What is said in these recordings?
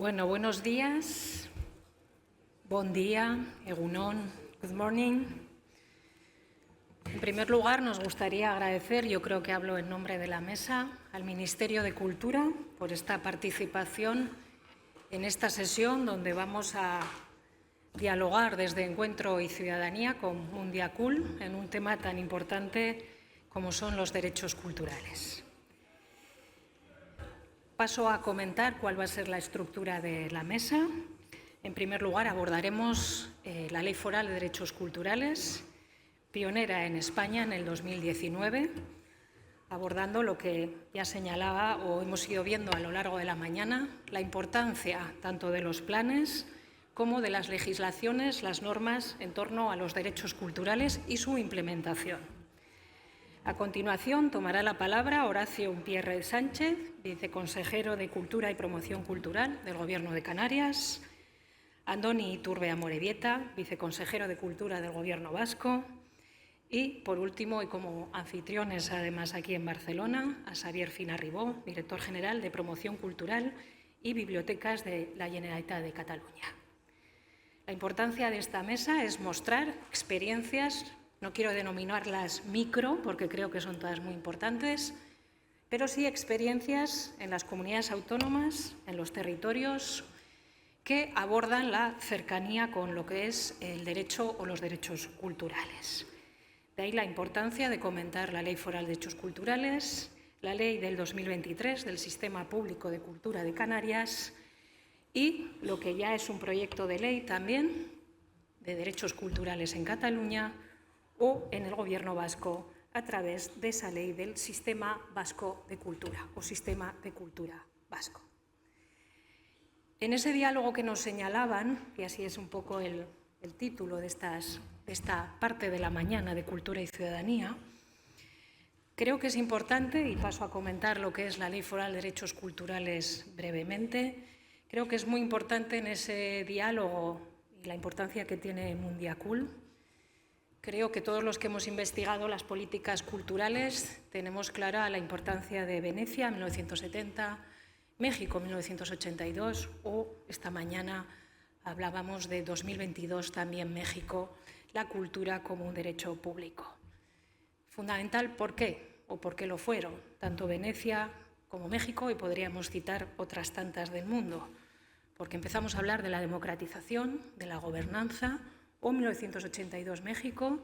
Bueno, buenos días, bon día, egunon, good morning. En primer lugar, nos gustaría agradecer, yo creo que hablo en nombre de la mesa, al Ministerio de Cultura por esta participación en esta sesión donde vamos a dialogar desde Encuentro y Ciudadanía con Mundiacul en un tema tan importante como son los derechos culturales. Paso a comentar cuál va a ser la estructura de la mesa. En primer lugar, abordaremos la Ley Foral de Derechos Culturales, pionera en España en el 2019, abordando lo que ya señalaba o hemos ido viendo a lo largo de la mañana, la importancia tanto de los planes como de las legislaciones, las normas en torno a los derechos culturales y su implementación. A continuación, tomará la palabra Horacio Umpierre Sánchez, viceconsejero de Cultura y Promoción Cultural del Gobierno de Canarias, Andoni Iturbe Amorebieta, viceconsejero de Cultura del Gobierno vasco, y, por último, y como anfitriones además aquí en Barcelona, a Xavier Fina Ribó, director general de Promoción Cultural y Bibliotecas de la Generalitat de Cataluña. La importancia de esta mesa es mostrar experiencias. No quiero denominarlas micro, porque creo que son todas muy importantes, pero sí experiencias en las comunidades autónomas, en los territorios, que abordan la cercanía con lo que es el derecho o los derechos culturales. De ahí la importancia de comentar la Ley Foral de Derechos Culturales, la Ley del 2023 del Sistema Público de Cultura de Canarias y lo que ya es un proyecto de ley también de derechos culturales en Cataluña, o en el Gobierno vasco a través de esa ley del Sistema Vasco de Cultura o Sistema de Cultura Vasco. En ese diálogo que nos señalaban, y así es un poco el título de esta parte de la mañana de Cultura y Ciudadanía, creo que es importante, y paso a comentar lo que es la Ley Foral de Derechos Culturales brevemente, creo que es muy importante en ese diálogo y la importancia que tiene Mundiacul. Creo que todos los que hemos investigado las políticas culturales tenemos clara la importancia de Venecia, 1970, México, 1982, o esta mañana hablábamos de 2022, también México, la cultura como un derecho público. Fundamental, ¿por qué? ¿O por qué lo fueron? Tanto Venecia como México, y podríamos citar otras tantas del mundo, porque empezamos a hablar de la democratización, de la gobernanza, o 1982 México,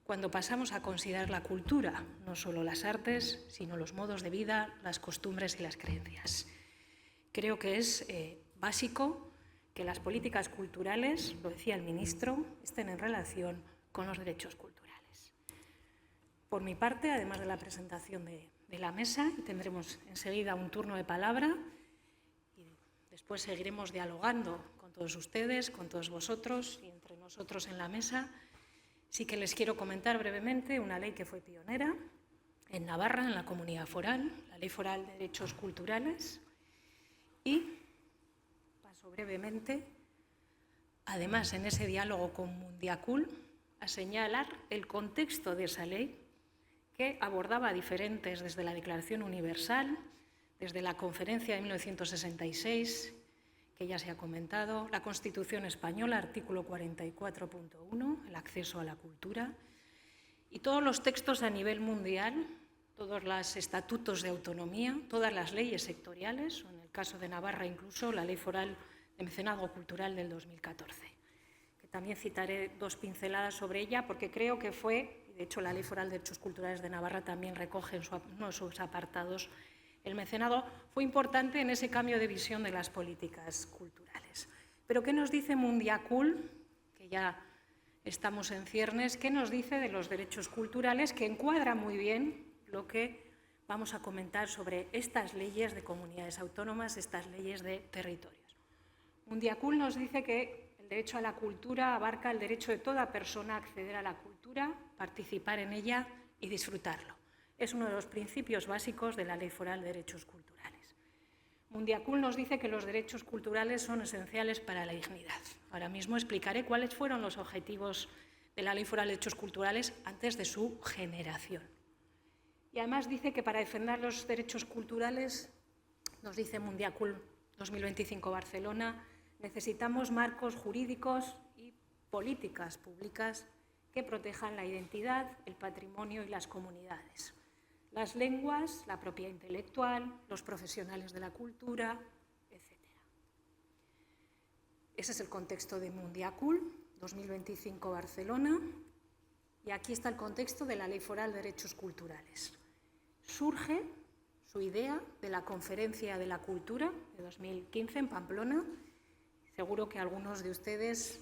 cuando pasamos a considerar la cultura, no solo las artes, sino los modos de vida, las costumbres y las creencias. Creo que es básico que las políticas culturales, lo decía el ministro, estén en relación con los derechos culturales. Por mi parte, además de la presentación de la mesa, tendremos enseguida un turno de palabra y después seguiremos dialogando con todos ustedes, con todos vosotros y entre nosotros en la mesa. Sí que les quiero comentar brevemente una ley que fue pionera en Navarra, en la comunidad foral, la Ley Foral de Derechos Culturales, y paso brevemente, además en ese diálogo con Mundiacul, a señalar el contexto de esa ley que abordaba diferentes desde la Declaración Universal, desde la Conferencia de 1966, que ya se ha comentado, la Constitución Española, artículo 44.1, el acceso a la cultura, y todos los textos a nivel mundial, todos los estatutos de autonomía, todas las leyes sectoriales, o en el caso de Navarra incluso la Ley Foral de Mecenazgo Cultural del 2014, que también citaré dos pinceladas sobre ella porque creo que fue, de hecho la Ley Foral de Derechos Culturales de Navarra también recoge en uno de sus apartados, el mecenazgo fue importante en ese cambio de visión de las políticas culturales. Pero ¿qué nos dice Mundiacul? Que ya estamos en ciernes. ¿Qué nos dice de los derechos culturales? Que encuadra muy bien lo que vamos a comentar sobre estas leyes de comunidades autónomas, estas leyes de territorios. Mundiacul nos dice que el derecho a la cultura abarca el derecho de toda persona a acceder a la cultura, participar en ella y disfrutarlo. Es uno de los principios básicos de la Ley Foral de Derechos Culturales. Mundiacul nos dice que los derechos culturales son esenciales para la dignidad. Ahora mismo explicaré cuáles fueron los objetivos de la Ley Foral de Derechos Culturales antes de su generación. Y además dice que para defender los derechos culturales, nos dice Mundiacul, 2025 Barcelona, necesitamos marcos jurídicos y políticas públicas que protejan la identidad, el patrimonio y las comunidades. Las lenguas, la propiedad intelectual, los profesionales de la cultura, etc. Ese es el contexto de Mundiacult, 2025 Barcelona, y aquí está el contexto de la Ley Foral de Derechos Culturales. Surge su idea de la Conferencia de la Cultura de 2015 en Pamplona. Seguro que algunos de ustedes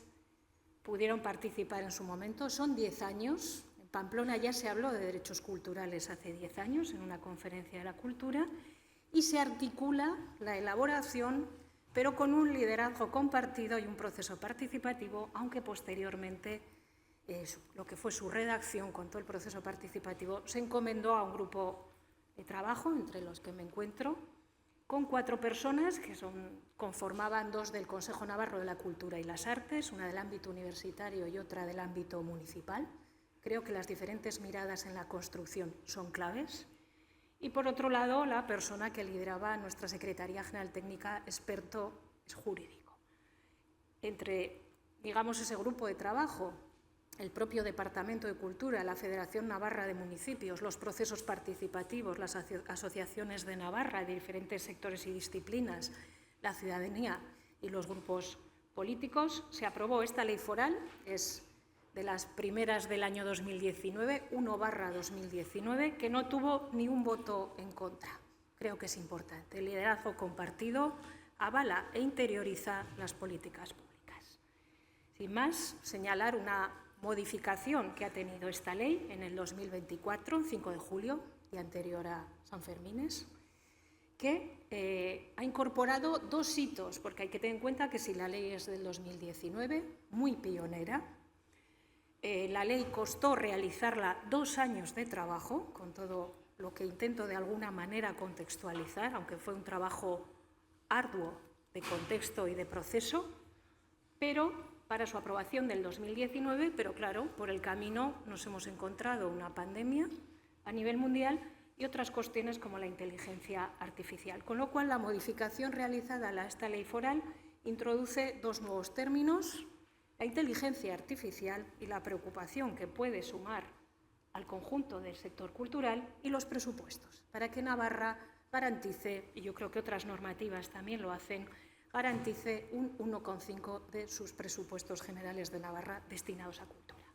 pudieron participar en su momento. Son 10 años. En Pamplona ya se habló de derechos culturales hace 10 años en una conferencia de la cultura y se articula la elaboración, pero con un liderazgo compartido y un proceso participativo, aunque posteriormente lo que fue su redacción con todo el proceso participativo se encomendó a un grupo de trabajo, entre los que me encuentro, con 4 personas que conformaban 2 del Consejo Navarro de la Cultura y las Artes, una del ámbito universitario y otra del ámbito municipal. Creo que las diferentes miradas en la construcción son claves. Y por otro lado, la persona que lideraba nuestra Secretaría General Técnica, experto jurídico. Entre, digamos, ese grupo de trabajo, el propio Departamento de Cultura, la Federación Navarra de Municipios, los procesos participativos, las asociaciones de Navarra de diferentes sectores y disciplinas, la ciudadanía y los grupos políticos, se aprobó esta ley foral, es de las primeras del año 2019, 1/2019, que no tuvo ni un voto en contra. Creo que es importante. El liderazgo compartido avala e interioriza las políticas públicas. Sin más, señalar una modificación que ha tenido esta ley en el 2024, 5 de julio, día anterior a San Fermines, que ha incorporado 2 hitos, porque hay que tener en cuenta que si la ley es del 2019, muy pionera, la ley costó realizarla 2 años de trabajo, con todo lo que intento de alguna manera contextualizar, aunque fue un trabajo arduo de contexto y de proceso, pero para su aprobación del 2019, pero claro, por el camino nos hemos encontrado una pandemia a nivel mundial y otras cuestiones como la inteligencia artificial. Con lo cual, la modificación realizada a esta ley foral introduce 2 nuevos términos, la inteligencia artificial y la preocupación que puede sumar al conjunto del sector cultural y los presupuestos, para que Navarra garantice, y yo creo que otras normativas también lo hacen, garantice un 1,5 de sus presupuestos generales de Navarra destinados a cultura.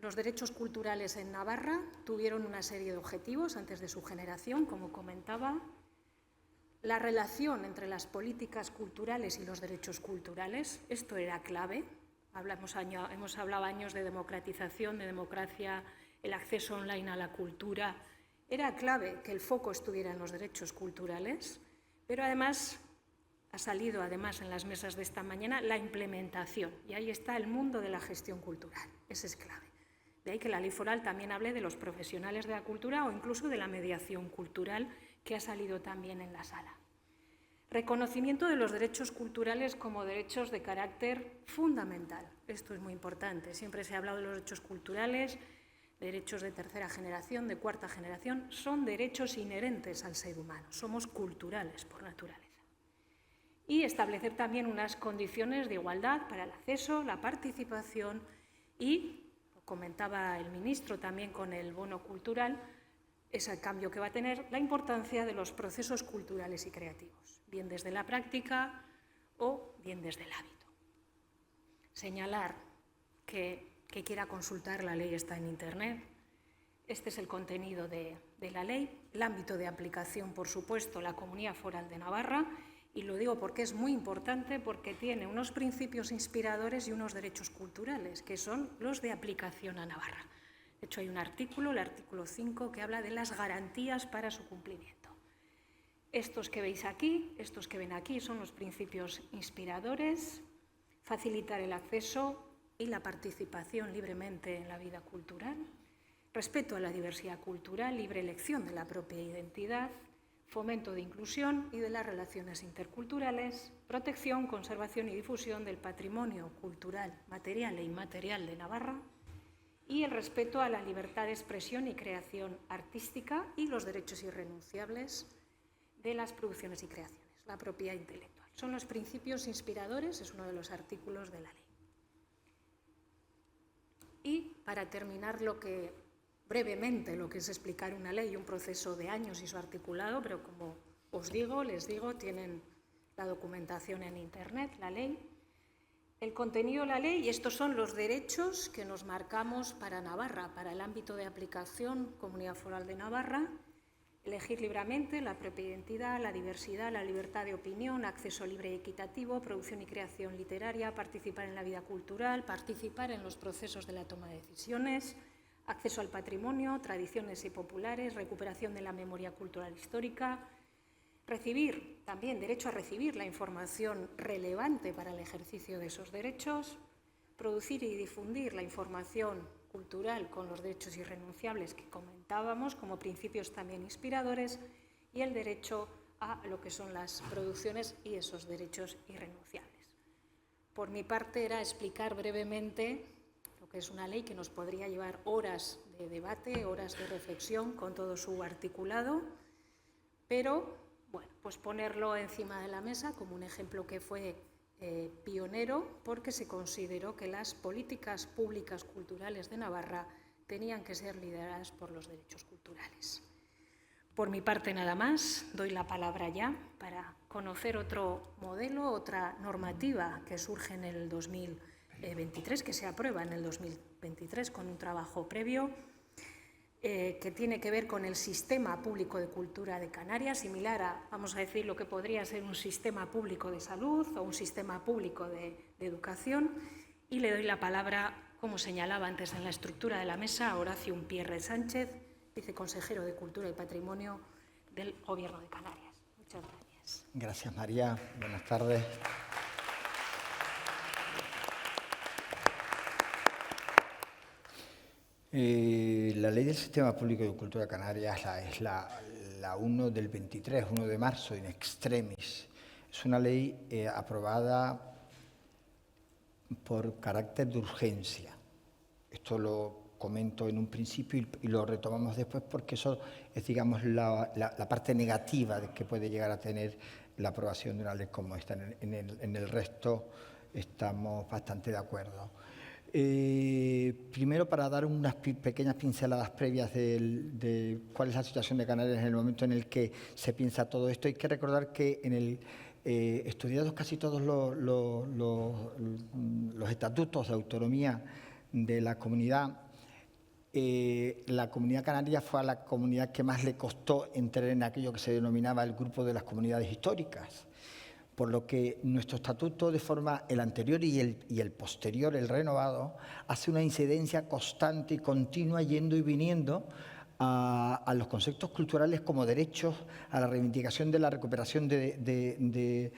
Los derechos culturales en Navarra tuvieron una serie de objetivos antes de su generación, como comentaba. La relación entre las políticas culturales y los derechos culturales, esto era clave. Hemos hablado años de democratización, de democracia, el acceso online a la cultura. Era clave que el foco estuviera en los derechos culturales. Pero además, ha salido además en las mesas de esta mañana la implementación, y ahí está el mundo de la gestión cultural, ese es clave. De ahí que la ley foral también hable de los profesionales de la cultura o incluso de la mediación cultural, que ha salido también en la sala. Reconocimiento de los derechos culturales como derechos de carácter fundamental. Esto es muy importante. Siempre se ha hablado de los derechos culturales, derechos de tercera generación, de cuarta generación, son derechos inherentes al ser humano, somos culturales por naturaleza. Y establecer también unas condiciones de igualdad para el acceso, la participación y, lo comentaba el ministro también con el bono cultural, ese cambio que va a tener, la importancia de los procesos culturales y creativos, bien desde la práctica o bien desde el hábito. Señalar que quiera consultar la ley está en Internet. Este es el contenido de la ley. El ámbito de aplicación, por supuesto, la Comunidad Foral de Navarra, y lo digo porque es muy importante, porque tiene unos principios inspiradores y unos derechos culturales, que son los de aplicación a Navarra. De hecho, hay un artículo, el artículo 5, que habla de las garantías para su cumplimiento. Estos que veis aquí, estos que ven aquí, son los principios inspiradores: facilitar el acceso y la participación libremente en la vida cultural, respeto a la diversidad cultural, libre elección de la propia identidad, fomento de inclusión y de las relaciones interculturales, protección, conservación y difusión del patrimonio cultural, material e inmaterial de Navarra, y el respeto a la libertad de expresión y creación artística y los derechos irrenunciables de las producciones y creaciones, la propiedad intelectual. Son los principios inspiradores, es uno de los artículos de la ley. Y para terminar brevemente lo que es explicar una ley, un proceso de años y su articulado, pero como les digo, tienen la documentación en Internet, la ley. El contenido de la ley, y estos son los derechos que nos marcamos para Navarra, para el ámbito de aplicación, Comunidad Foral de Navarra: elegir libremente, la propia identidad, la diversidad, la libertad de opinión, acceso libre y equitativo, producción y creación literaria, participar en la vida cultural, participar en los procesos de la toma de decisiones, acceso al patrimonio, tradiciones y populares, recuperación de la memoria cultural histórica, recibir, también derecho a recibir la información relevante para el ejercicio de esos derechos, producir y difundir la información cultural con los derechos irrenunciables que comentábamos como principios también inspiradores, y el derecho a lo que son las producciones y esos derechos irrenunciables. Por mi parte era explicar brevemente lo que es una ley que nos podría llevar horas de debate, horas de reflexión con todo su articulado, pero bueno, pues ponerlo encima de la mesa como un ejemplo que fue pionero, porque se consideró que las políticas públicas culturales de Navarra tenían que ser lideradas por los derechos culturales. Por mi parte nada más, doy la palabra ya para conocer otro modelo, otra normativa que surge en el 2023, que se aprueba en el 2023 con un trabajo previo, que tiene que ver con el sistema público de cultura de Canarias, similar a, vamos a decir, lo que podría ser un sistema público de salud o un sistema público de educación. Y le doy la palabra, como señalaba antes en la estructura de la mesa, a Horacio Umpierre Sánchez, viceconsejero de Cultura y Patrimonio del Gobierno de Canarias. Muchas gracias. Gracias, María. Buenas tardes. La Ley del Sistema Público de Cultura de Canarias es la 1 del 23, 1 de marzo, in extremis. Es una ley aprobada por carácter de urgencia. Esto lo comento en un principio y lo retomamos después, porque eso es, digamos, la parte negativa de que puede llegar a tener la aprobación de una ley como esta. En el resto estamos bastante de acuerdo. Primero, para dar unas pequeñas pinceladas previas de cuál es la situación de Canarias en el momento en el que se piensa todo esto, hay que recordar que estudiados casi todos los estatutos de autonomía de la comunidad canaria fue a la comunidad que más le costó entrar en aquello que se denominaba el grupo de las comunidades históricas. Por lo que nuestro estatuto, de forma el anterior y el posterior, el renovado, hace una incidencia constante y continua, yendo y viniendo a los conceptos culturales como derechos, a la reivindicación de la recuperación de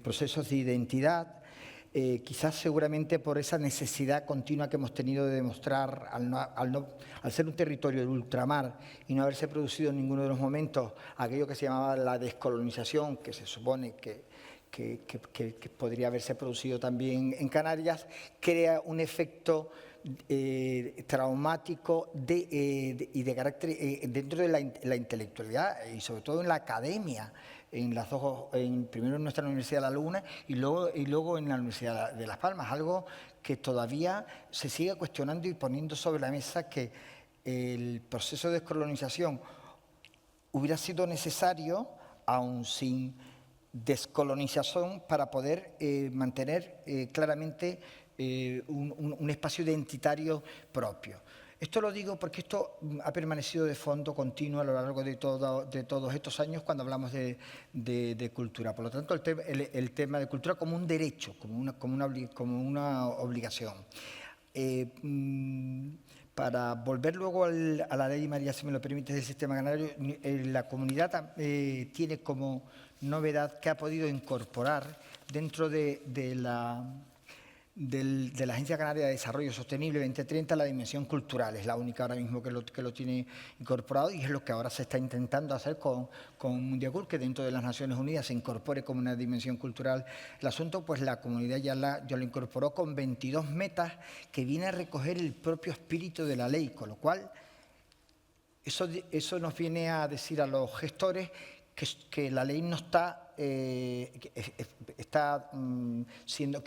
procesos de identidad, quizás seguramente por esa necesidad continua que hemos tenido de demostrar, al ser un territorio de ultramar y no haberse producido en ninguno de los momentos aquello que se llamaba la descolonización, que se supone que podría haberse producido también en Canarias, crea un efecto traumático y de carácter dentro de la intelectualidad y sobre todo en la academia, primero en nuestra Universidad de La Laguna y luego en la Universidad de Las Palmas, algo que todavía se sigue cuestionando y poniendo sobre la mesa, que el proceso de descolonización hubiera sido necesario, aun sin descolonización, para poder mantener claramente un espacio identitario propio. Esto lo digo porque esto ha permanecido de fondo continuo a lo largo de todos estos años cuando hablamos de cultura. Por lo tanto, el tema de cultura como un derecho, como una obligación. Para volver luego a la ley, María, si me lo permite, del sistema canario, la comunidad tiene como novedad que ha podido incorporar dentro de la Agencia Canaria de Desarrollo Sostenible 2030 la dimensión cultural. Es la única ahora mismo que lo tiene incorporado, y es lo que ahora se está intentando hacer con Mundiacult, que dentro de las Naciones Unidas se incorpore como una dimensión cultural el asunto. Pues la comunidad ya lo incorporó con 22 metas que viene a recoger el propio espíritu de la ley, con lo cual eso nos viene a decir a los gestores que la ley no está, que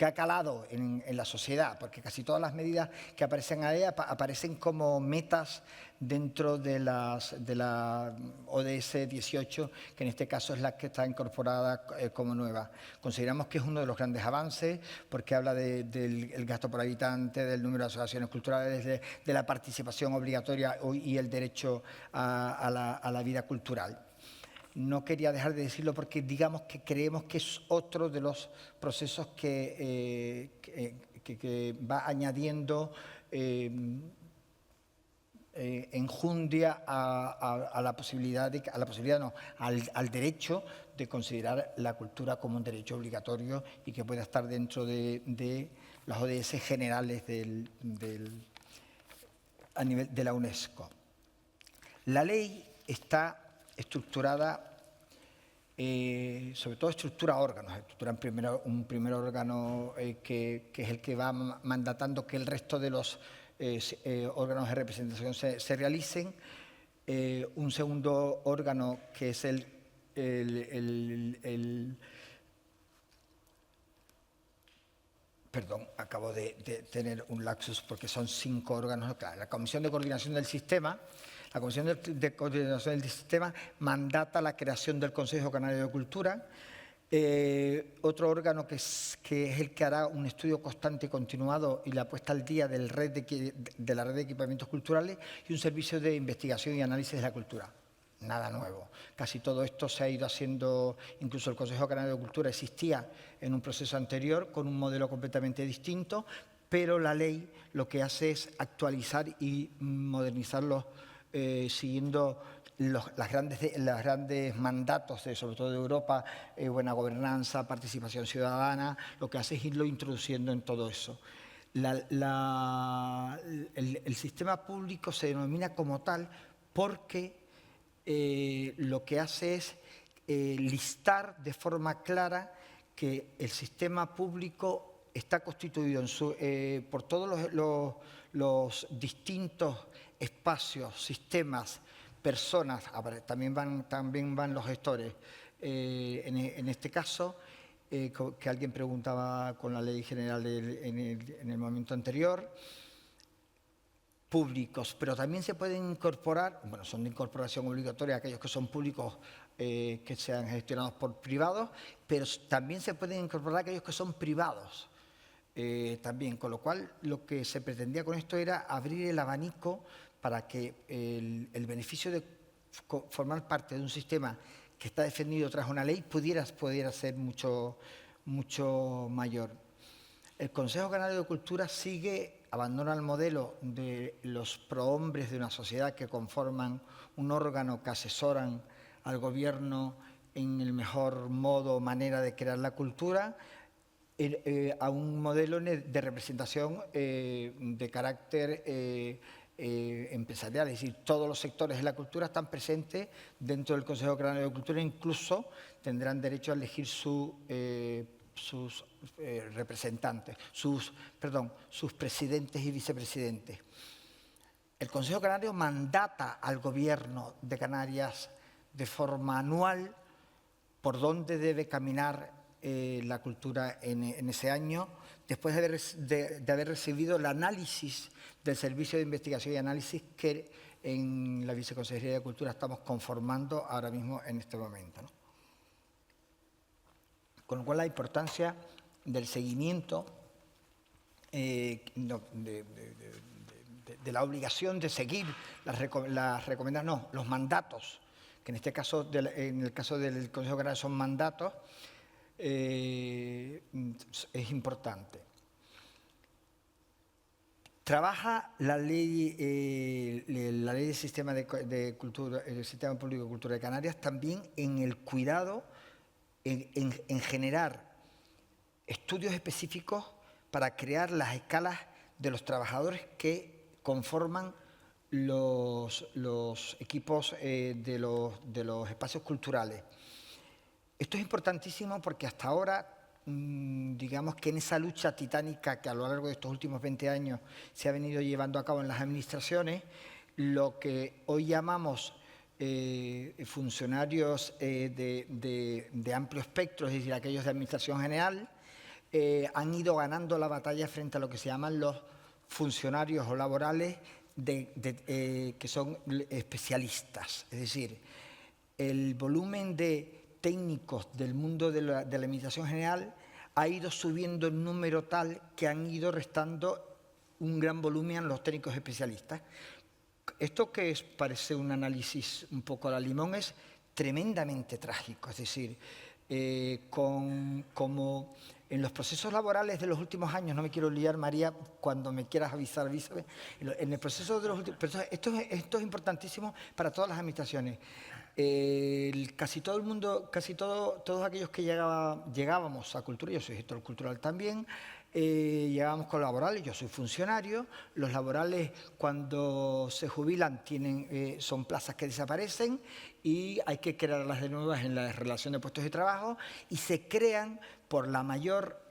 ha calado en la sociedad, porque casi todas las medidas que aparecen ahí aparecen como metas dentro de la ODS 18, que en este caso es la que está incorporada como nueva. Consideramos que es uno de los grandes avances, porque habla del gasto por habitante, del número de asociaciones culturales, de la participación obligatoria y el derecho a la vida cultural. No quería dejar de decirlo porque digamos que creemos que es otro de los procesos que va añadiendo enjundia al derecho de considerar la cultura como un derecho obligatorio y que pueda estar dentro de las ODS generales a nivel de la UNESCO. La ley está estructurada, sobre todo estructura órganos, un primer órgano que es el que va mandatando que el resto de los órganos de representación se realicen, un segundo órgano que es Perdón, acabo de tener un lapsus porque son 5 órganos. La Comisión de Coordinación del Sistema. La Comisión de Coordinación del Sistema mandata la creación del Consejo Canario de Cultura. Otro órgano que es el que hará un estudio constante y continuado y la puesta al día de la red de equipamientos culturales, y un servicio de investigación y análisis de la cultura. Nada nuevo. Casi todo esto se ha ido haciendo, incluso el Consejo Canario de Cultura existía en un proceso anterior con un modelo completamente distinto, pero la ley lo que hace es actualizar y modernizarlos siguiendo los grandes mandatos, sobre todo de Europa, buena gobernanza, participación ciudadana. Lo que hace es irlo introduciendo en todo eso. El sistema público se denomina como tal porque lo que hace es listar de forma clara que el sistema público está constituido por todos los distintos espacios, sistemas, personas. También van los gestores. En este caso, que alguien preguntaba con la ley general en el momento anterior, públicos, pero también se pueden incorporar, bueno, son de incorporación obligatoria aquellos que son públicos que sean gestionados por privados, pero también se pueden incorporar aquellos que son privados también, con lo cual lo que se pretendía con esto era abrir el abanico para que el beneficio de formar parte de un sistema que está defendido tras una ley pudiera ser mucho mayor. El Consejo Canario de Cultura abandona el modelo de los prohombres de una sociedad que conforman un órgano que asesoran al gobierno en el mejor modo o manera de crear la cultura, a un modelo de representación de carácter empresarial. Es decir, todos los sectores de la cultura están presentes dentro del Consejo Canario de Cultura, incluso tendrán derecho a elegir sus representantes, sus presidentes y vicepresidentes. El Consejo Canario mandata al Gobierno de Canarias de forma anual por dónde debe caminar la cultura en ese año, después de haber recibido el análisis del Servicio de Investigación y Análisis que en la Viceconsejería de Cultura estamos conformando ahora mismo en este momento, ¿no? Con lo cual la importancia del seguimiento, de la obligación de seguir los mandatos, que en este caso, en el caso del Consejo Canario son mandatos, es importante. Trabaja la ley del sistema de cultura, el Sistema Público de Cultura de Canarias, también en el cuidado, en generar estudios específicos para crear las escalas de los trabajadores que conforman los equipos de los espacios culturales. Esto es importantísimo porque hasta ahora, digamos que en esa lucha titánica que a lo largo de estos últimos 20 años se ha venido llevando a cabo en las administraciones, lo que hoy llamamos funcionarios de amplio espectro, es decir, aquellos de administración general, han ido ganando la batalla frente a lo que se llaman los funcionarios o laborales que son especialistas. Es decir, el volumen de técnicos del mundo de la administración general ha ido subiendo en número tal que han ido restando un gran volumen a los técnicos especialistas. Esto que parece un análisis un poco a la limón es tremendamente trágico. Es decir, como en los procesos laborales de los últimos años, no me quiero liar, María, cuando me quieras avisar, avísame. En el proceso de los últimos... Esto es importantísimo para todas las administraciones. Casi todo el mundo, todos aquellos que llegábamos a cultura, yo soy gestor cultural también, llegábamos con laborales, yo soy funcionario, los laborales cuando se jubilan son plazas que desaparecen y hay que crearlas de nuevas en la relación de puestos de trabajo y se crean por la mayor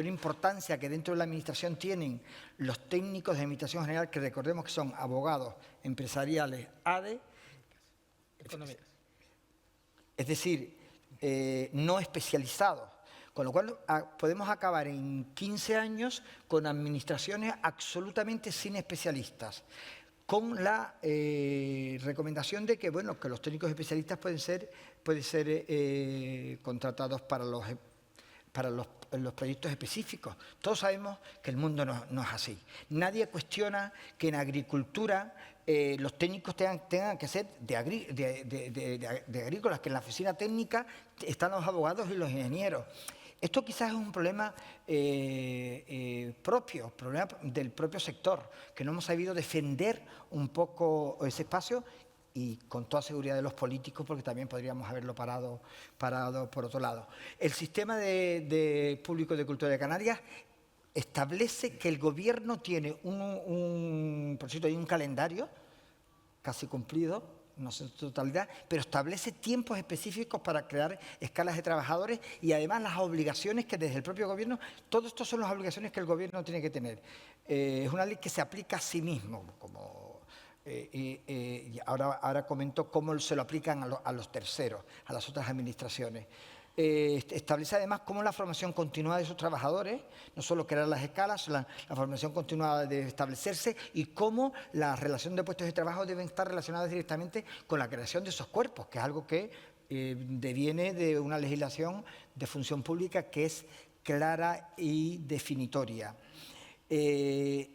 importancia que dentro de la administración tienen los técnicos de administración general, que recordemos que son abogados empresariales, ADE, es decir, no especializados. Con lo cual podemos acabar en 15 años con administraciones absolutamente sin especialistas, con la recomendación de que, bueno, que los técnicos especialistas pueden ser contratados para los proyectos específicos. Todos sabemos que el mundo no es así. Nadie cuestiona que en agricultura los técnicos tengan que ser de agrícolas, que en la oficina técnica están los abogados y los ingenieros. Esto quizás es un problema problema del propio sector, que no hemos sabido defender un poco ese espacio y con toda seguridad de los políticos, porque también podríamos haberlo parado por otro lado. El sistema público de cultura de Canarias establece que el gobierno tiene por cierto, hay un calendario casi cumplido, no sé en su totalidad, pero establece tiempos específicos para crear escalas de trabajadores y además las obligaciones que desde el propio gobierno, todo esto son las obligaciones que el gobierno tiene que tener. Es una ley que se aplica a sí mismo, y ahora comento cómo se lo aplican a los terceros, a las otras administraciones. Establece además cómo la formación continuada de esos trabajadores, no solo crear las escalas, la formación continuada debe establecerse y cómo la relación de puestos de trabajo deben estar relacionadas directamente con la creación de esos cuerpos, que es algo que deviene de una legislación de función pública que es clara y definitoria. Es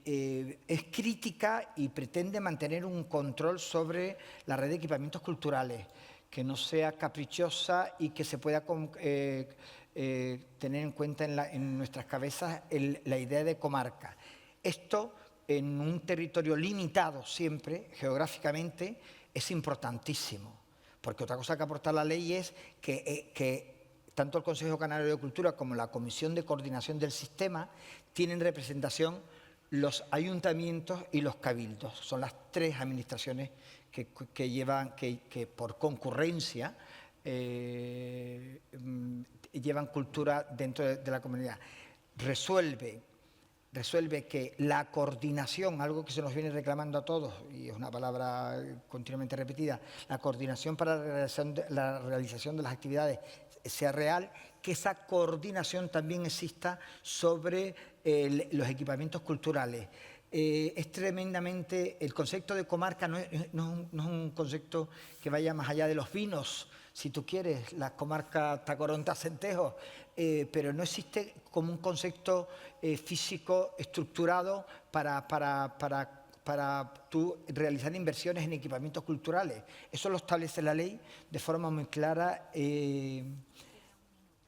crítica y pretende mantener un control sobre la red de equipamientos culturales, que no sea caprichosa y que se pueda tener en cuenta en nuestras cabezas la idea de comarca. Esto, en un territorio limitado siempre, geográficamente, es importantísimo, porque otra cosa que aporta la ley es que tanto el Consejo Canario de Cultura como la Comisión de Coordinación del Sistema tienen representación los ayuntamientos y los cabildos. Son las tres administraciones que por concurrencia llevan cultura dentro de la comunidad. Resuelve que la coordinación, algo que se nos viene reclamando a todos, y es una palabra continuamente repetida, la coordinación para la realización de las actividades sea real, que esa coordinación también exista sobre los equipamientos culturales. Es tremendamente... El concepto de comarca no es un concepto que vaya más allá de los vinos, si tú quieres, la comarca Tacoronte-Acentejo, pero no existe como un concepto físico estructurado para tú realizar inversiones en equipamientos culturales. Eso lo establece la ley de forma muy clara e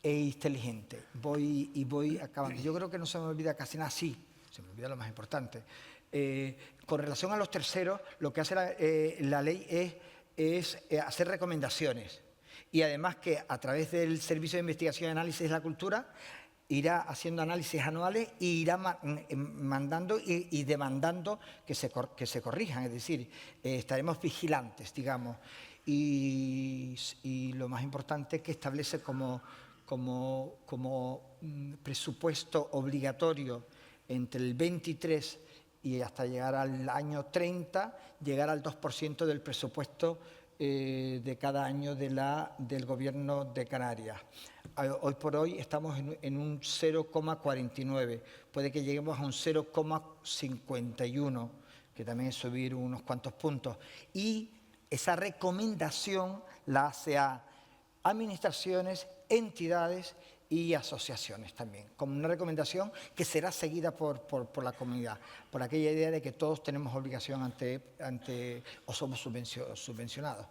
inteligente. Voy acabando. Yo creo que no se me olvida casi nada, sí, se me olvida lo más importante. Con relación a los terceros, lo que hace la ley es hacer recomendaciones. Y además que a través del Servicio de Investigación y Análisis de la Cultura irá haciendo análisis anuales y irá mandando y demandando que se corrijan. Es decir, estaremos vigilantes, digamos. Y lo más importante es que establece como presupuesto obligatorio entre el 23 y hasta llegar al año 30, llegar al 2% del presupuesto de cada año del Gobierno de Canarias. Hoy por hoy estamos en un 0,49, puede que lleguemos a un 0,51, que también es subir unos cuantos puntos. Y esa recomendación la hace a administraciones, entidades y asociaciones también, como una recomendación que será seguida por la comunidad, por aquella idea de que todos tenemos obligación ante o somos subvencionados.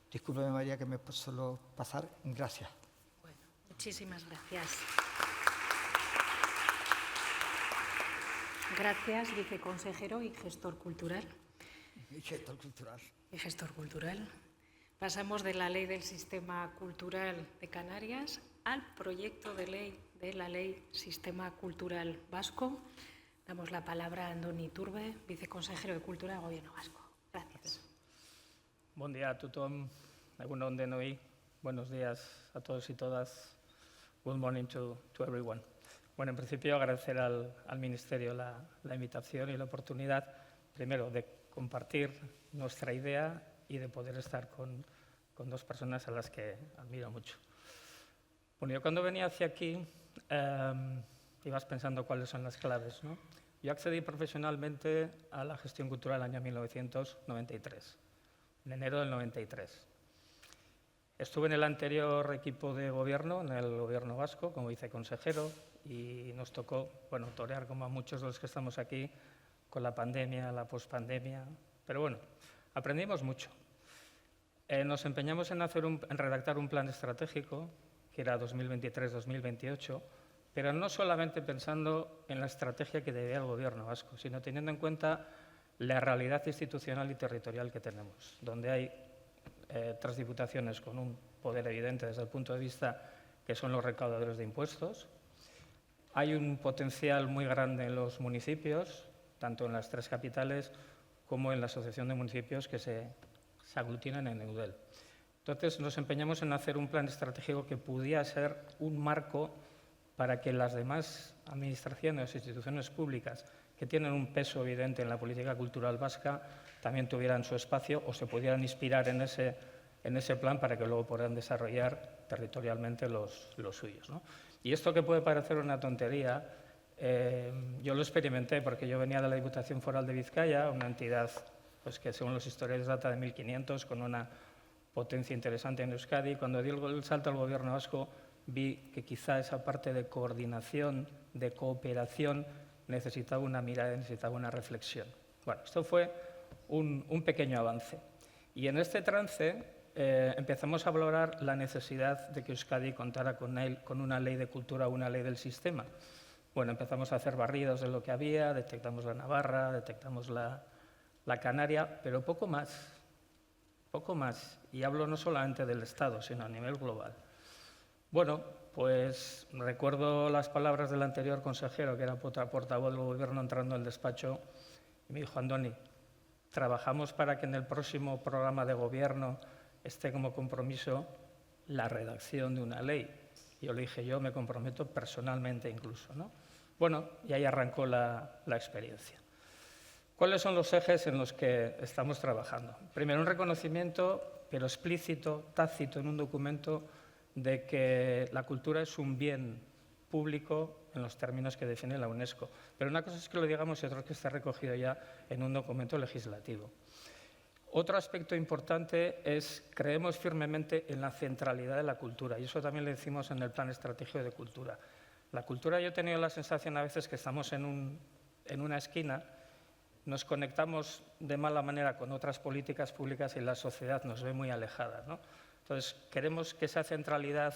Discúlpeme, María, que me suelo pasar. Gracias. Bueno, muchísimas gracias. Gracias, viceconsejero y gestor cultural. Y gestor cultural. Y gestor cultural. Pasamos de la Ley del Sistema Cultural de Canarias al proyecto de ley de la Ley Sistema Cultural Vasco. Damos la palabra a Andoni Iturbe, viceconsejero de Cultura del Gobierno Vasco. Gracias. Bon dia a tothom, egun on denoi, buenos días a todos y todas, good morning to everyone. Bueno, en principio agradecer al Ministerio la invitación y la oportunidad, primero, de compartir nuestra idea y de poder estar con dos personas a las que admiro mucho. Bueno, yo cuando venía hacia aquí ibas pensando cuáles son las claves, ¿no? Yo accedí profesionalmente a la gestión cultural en el año 1993, en enero del 93. Estuve en el anterior equipo de gobierno, en el Gobierno vasco, como viceconsejero, y nos tocó, bueno, torear como a muchos de los que estamos aquí con la pandemia, la pospandemia, pero bueno, aprendimos mucho. Nos empeñamos en redactar un plan estratégico, que era 2023-2028, pero no solamente pensando en la estrategia que debía el Gobierno vasco, sino teniendo en cuenta la realidad institucional y territorial que tenemos, donde hay 3 diputaciones con un poder evidente desde el punto de vista que son los recaudadores de impuestos. Hay un potencial muy grande en los municipios, tanto en las 3 capitales como en la Asociación de Municipios que se aglutinan en Eudel. Entonces, nos empeñamos en hacer un plan estratégico que pudiera ser un marco para que las demás administraciones e instituciones públicas que tienen un peso evidente en la política cultural vasca también tuvieran su espacio o se pudieran inspirar en ese plan para que luego puedan desarrollar territorialmente los suyos, ¿no? Y esto que puede parecer una tontería, yo lo experimenté porque yo venía de la Diputación Foral de Vizcaya, una entidad pues, que según los historiadores data de 1500, con una potencia interesante en Euskadi. Cuando di el salto al Gobierno vasco vi que quizá esa parte de coordinación, de cooperación, necesitaba una mirada, necesitaba una reflexión. Bueno, esto fue un pequeño avance. Y en este trance empezamos a valorar la necesidad de que Euskadi contara con una ley de cultura, una ley del sistema. Bueno, empezamos a hacer barridos de lo que había, detectamos la Navarra, detectamos la Canaria, pero poco más. Poco más. Y hablo no solamente del Estado, sino a nivel global. Bueno, pues recuerdo las palabras del anterior consejero, que era portavoz del Gobierno, entrando al despacho, y me dijo: Andoni, trabajamos para que en el próximo programa de Gobierno esté como compromiso la redacción de una ley. Y yo le dije: yo me comprometo personalmente incluso, ¿no? Bueno, y ahí arrancó la experiencia. ¿Cuáles son los ejes en los que estamos trabajando? Primero, un reconocimiento, pero explícito, tácito en un documento, de que la cultura es un bien público en los términos que define la UNESCO. Pero una cosa es que lo digamos y otra es que esté recogido ya en un documento legislativo. Otro aspecto importante es, creemos firmemente en la centralidad de la cultura, y eso también le decimos en el Plan Estratégico de Cultura. La cultura, yo he tenido la sensación a veces que estamos en una esquina, nos conectamos de mala manera con otras políticas públicas y la sociedad nos ve muy alejada, ¿no? Entonces, queremos que esa centralidad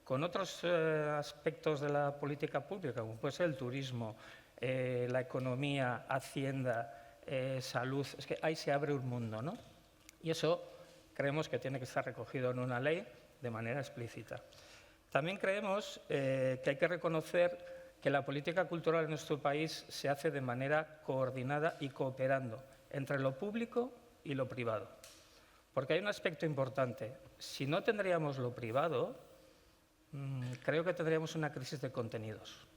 con otros aspectos de la política pública, como puede ser el turismo, la economía, Hacienda, salud, es que ahí se abre un mundo, ¿no? Y eso creemos que tiene que estar recogido en una ley de manera explícita. También creemos que hay que reconocer que la política cultural en nuestro país se hace de manera coordinada y cooperando entre lo público y lo privado. Porque hay un aspecto importante. Si no tendríamos lo privado, creo que tendríamos una crisis de contenidos.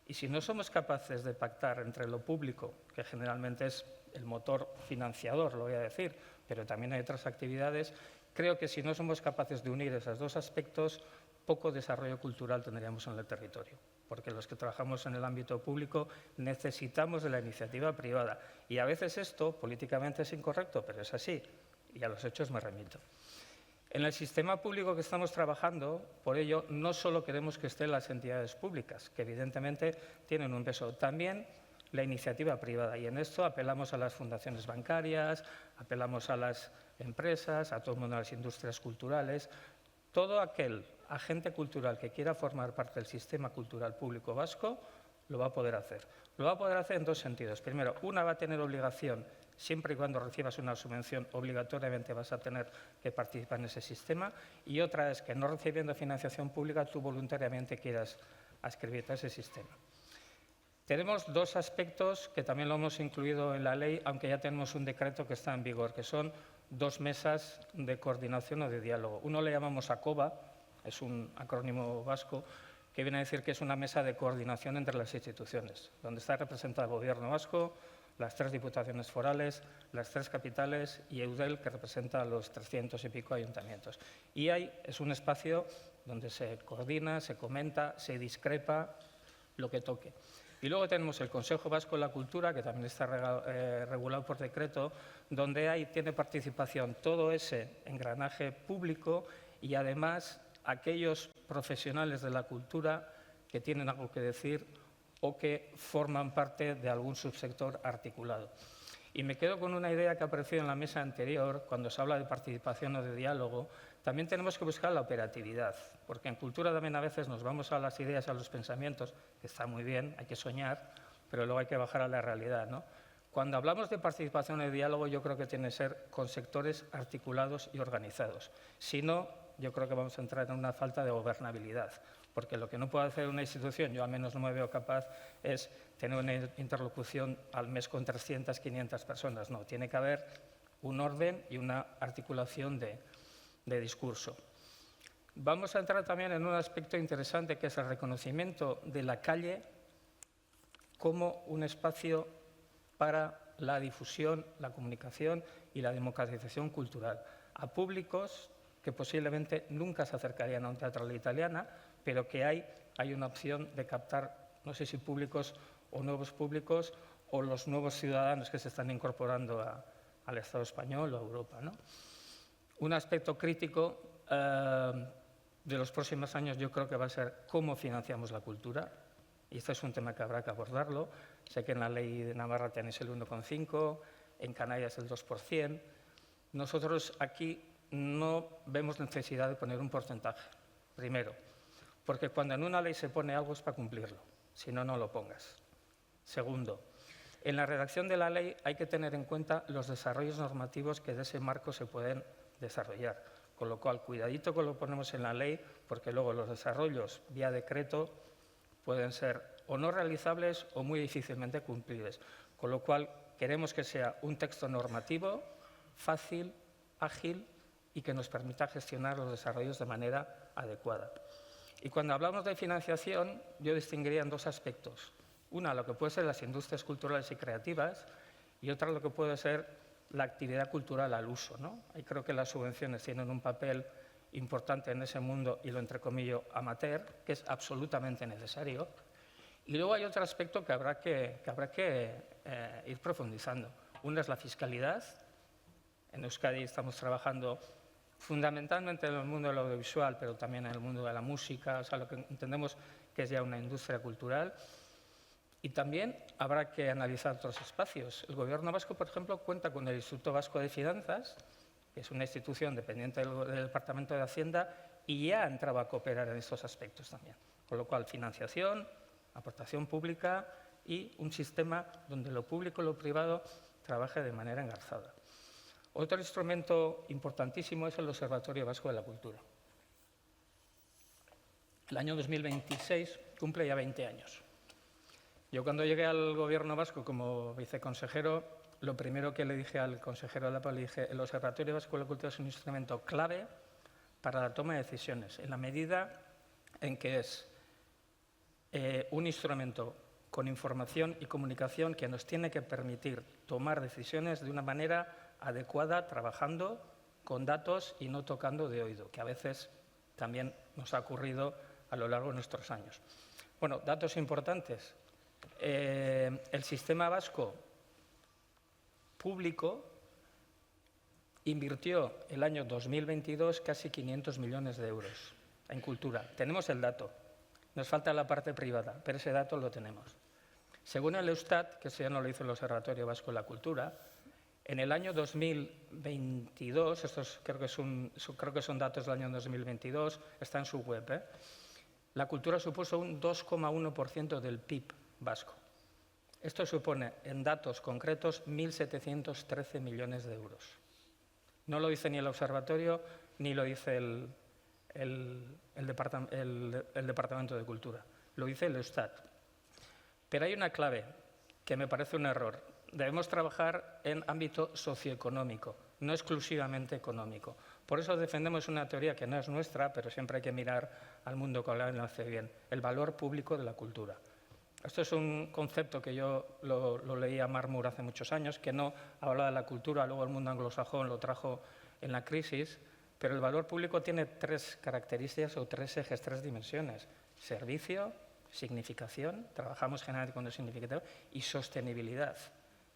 Y si no somos capaces de pactar entre lo público, que generalmente es el motor financiador, lo voy a decir, pero también hay otras actividades, creo que si no somos capaces de unir esos dos aspectos, poco desarrollo cultural tendríamos en el territorio. Porque los que trabajamos en el ámbito público necesitamos de la iniciativa privada. Y a veces esto políticamente es incorrecto, pero es así. Y a los hechos me remito. En el sistema público que estamos trabajando, por ello, no solo queremos que estén las entidades públicas, que evidentemente tienen un peso, también la iniciativa privada. Y en esto apelamos a las fundaciones bancarias, apelamos a las empresas, a todo el mundo de las industrias culturales. Todo aquel agente cultural que quiera formar parte del sistema cultural público vasco lo va a poder hacer. Lo va a poder hacer en dos sentidos. Primero, una va a tener obligación, siempre y cuando recibas una subvención, obligatoriamente vas a tener que participar en ese sistema. Y otra es que no recibiendo financiación pública, tú voluntariamente quieras adscribirte a ese sistema. Tenemos dos aspectos que también lo hemos incluido en la ley, aunque ya tenemos un decreto que está en vigor, que son dos mesas de coordinación o de diálogo. Uno le llamamos ACOBA, es un acrónimo vasco, que viene a decir que es una mesa de coordinación entre las instituciones, donde está representado el Gobierno vasco, las 3 diputaciones forales, las 3 capitales y EUDEL, que representa a los 300 y pico ayuntamientos. Y ahí es un espacio donde se coordina, se comenta, se discrepa lo que toque. Y luego tenemos el Consejo Vasco de la Cultura, que también está regulado por decreto, donde ahí tiene participación todo ese engranaje público y además aquellos profesionales de la cultura que tienen algo que decir o que forman parte de algún subsector articulado. Y me quedo con una idea que ha aparecido en la mesa anterior, cuando se habla de participación o de diálogo. También tenemos que buscar la operatividad, porque en cultura también a veces nos vamos a las ideas, a los pensamientos, que está muy bien, hay que soñar, pero luego hay que bajar a la realidad, ¿no? Cuando hablamos de participación y diálogo, yo creo que tiene que ser con sectores articulados y organizados. Si no, yo creo que vamos a entrar en una falta de gobernabilidad, porque lo que no puede hacer una institución, yo al menos no me veo capaz, es tener una interlocución al mes con 300, 500 personas. No, tiene que haber un orden y una articulación de discurso. Vamos a entrar también en un aspecto interesante, que es el reconocimiento de la calle como un espacio para la difusión, la comunicación y la democratización cultural a públicos que posiblemente nunca se acercarían a un teatro a la italiana, pero que hay una opción de captar, no sé si públicos o nuevos públicos o los nuevos ciudadanos que se están incorporando al Estado español o a Europa, ¿no? Un aspecto crítico de los próximos años yo creo que va a ser cómo financiamos la cultura, y este es un tema que habrá que abordarlo. Sé que en la ley de Navarra tenéis el 1,5%, en Canarias el 2%. Nosotros aquí no vemos necesidad de poner un porcentaje, primero, porque cuando en una ley se pone algo es para cumplirlo, si no, no lo pongas. Segundo, en la redacción de la ley hay que tener en cuenta los desarrollos normativos que de ese marco se pueden desarrollar, con lo cual, cuidadito con lo que ponemos en la ley, porque luego los desarrollos vía decreto pueden ser o no realizables o muy difícilmente cumplibles, con lo cual queremos que sea un texto normativo fácil, ágil y que nos permita gestionar los desarrollos de manera adecuada. Y cuando hablamos de financiación, yo distinguiría en dos aspectos. Una, lo que puede ser las industrias culturales y creativas, y otra, lo que puede ser la actividad cultural al uso, ¿no? Ahí creo que las subvenciones tienen un papel importante en ese mundo, y lo entrecomillo, amateur, que es absolutamente necesario. Y luego hay otro aspecto que habrá que ir profundizando. Una es la fiscalidad. En Euskadi estamos trabajando fundamentalmente en el mundo del audiovisual, pero también en el mundo de la música, o sea, lo que entendemos que es ya una industria cultural. Y también habrá que analizar otros espacios. El Gobierno vasco, por ejemplo, cuenta con el Instituto Vasco de Finanzas, que es una institución dependiente del Departamento de Hacienda, y ya entraba a cooperar en estos aspectos también. Con lo cual, financiación, aportación pública y un sistema donde lo público y lo privado trabaje de manera engarzada. Otro instrumento importantísimo es el Observatorio Vasco de la Cultura. El año 2026 cumple ya 20 años. Yo cuando llegué al Gobierno vasco como viceconsejero, lo primero que le dije al consejero de la PA, le dije, el Observatorio Vasco de la Cultura es un instrumento clave para la toma de decisiones, en la medida en que es un instrumento con información y comunicación que nos tiene que permitir tomar decisiones de una manera adecuada, trabajando con datos y no tocando de oído, que a veces también nos ha ocurrido a lo largo de nuestros años. Bueno, datos importantes. El sistema vasco público invirtió el año 2022 casi 500 millones de euros en cultura. Tenemos el dato. Nos falta la parte privada, pero ese dato lo tenemos. Según el Eustat, que eso ya no lo hizo el Observatorio Vasco de la Cultura, en el año 2022, estos creo que son datos del año 2022, está en su web, la cultura supuso un 2,1% del PIB vasco. Esto supone, en datos concretos, 1.713 millones de euros. No lo dice ni el Observatorio, ni lo dice el Departamento de Cultura. Lo dice el Eustat. Pero hay una clave que me parece un error. Debemos trabajar en ámbito socioeconómico, no exclusivamente económico. Por eso defendemos una teoría que no es nuestra, pero siempre hay que mirar al mundo que lo hace bien, el valor público de la cultura. Esto es un concepto que yo lo leí a Marmur hace muchos años, que no hablaba de la cultura, luego el mundo anglosajón lo trajo en la crisis, pero el valor público tiene tres características o tres ejes, tres dimensiones: servicio, significación, trabajamos generalmente con el significativo, y sostenibilidad.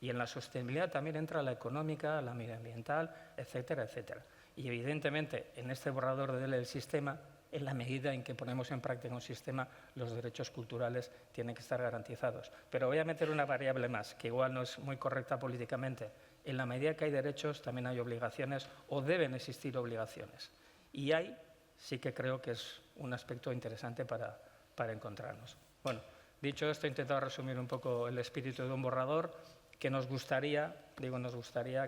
Y en la sostenibilidad también entra la económica, la medioambiental, etcétera, etcétera. Y evidentemente en este borrador del sistema, en la medida en que ponemos en práctica un sistema, los derechos culturales tienen que estar garantizados. Pero voy a meter una variable más, que igual no es muy correcta políticamente. En la medida que hay derechos, también hay obligaciones, o deben existir obligaciones. Y ahí sí que creo que es un aspecto interesante para encontrarnos. Bueno, dicho esto, he intentado resumir un poco el espíritu de un borrador que nos gustaría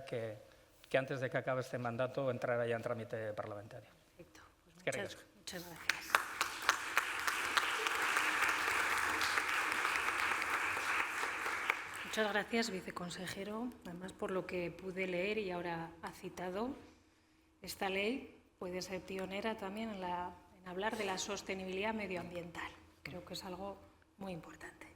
que antes de que acabe este mandato entrara ya en trámite parlamentario. Perfecto. Pues muchas gracias. Muchas gracias, viceconsejero. Además, por lo que pude leer y ahora ha citado, esta ley puede ser pionera también en hablar de la sostenibilidad medioambiental. Creo que es algo muy importante.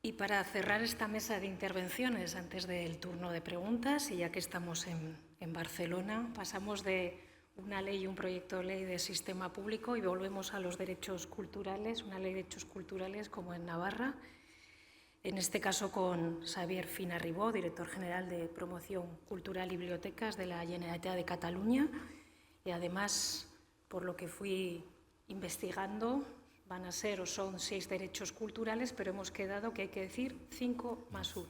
Y para cerrar esta mesa de intervenciones, antes del turno de preguntas, y ya que estamos en Barcelona, pasamos de una ley y un proyecto de ley de sistema público y volvemos a los derechos culturales, una ley de derechos culturales como en Navarra, en este caso con Xavier Fina Ribó, director general de Promoción Cultural y Bibliotecas de la Generalitat de Cataluña, y además, por lo que fui investigando, van a ser o son 6 derechos culturales, pero hemos quedado que hay que decir 5 más 1.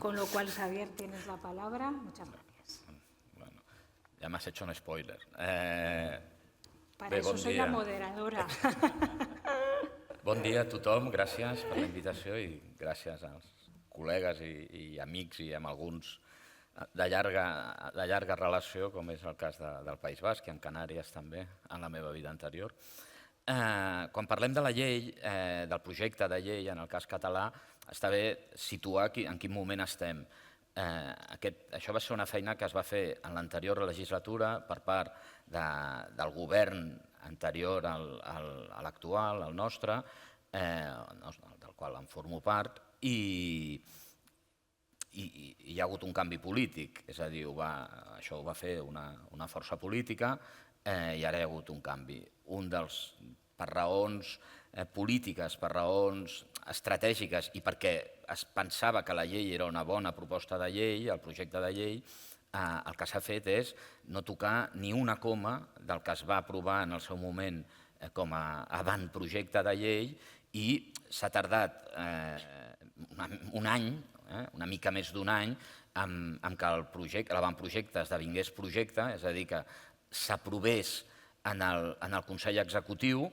Con lo cual, Xavier, tienes la palabra. Muchas gracias. Bueno, ya me has hecho un spoiler. Para eso soy la moderadora. Bon dia a tothom, gràcies per la invitació i gràcies als col·legues i amics i amb alguns de llarga relació, com és el cas del País Basc i amb Canàries també, en la meva vida anterior. Quan parlem de la llei, del projecte de llei en el cas català, està bé situar en quin moment estem. Això va ser una feina que es va fer en l'anterior legislatura per part del govern anterior a l'actual, al nostre, del qual en formo part, i hi ha hagut un canvi polític, és a dir, això ho va fer una força política i ara hi ha hagut un canvi. Per raons polítiques, per raons estratègiques i perquè es pensava que la llei era una bona proposta de llei, el projecte de llei, el que s'ha fet és no tocar ni una coma del que es va aprovar en el seu moment com a avantprojecte de llei i s'ha tardat un any, una mica més d'un any, en què l'avantprojecte esdevingués projecte, és a dir, que s'aprovés en el Consell Executiu,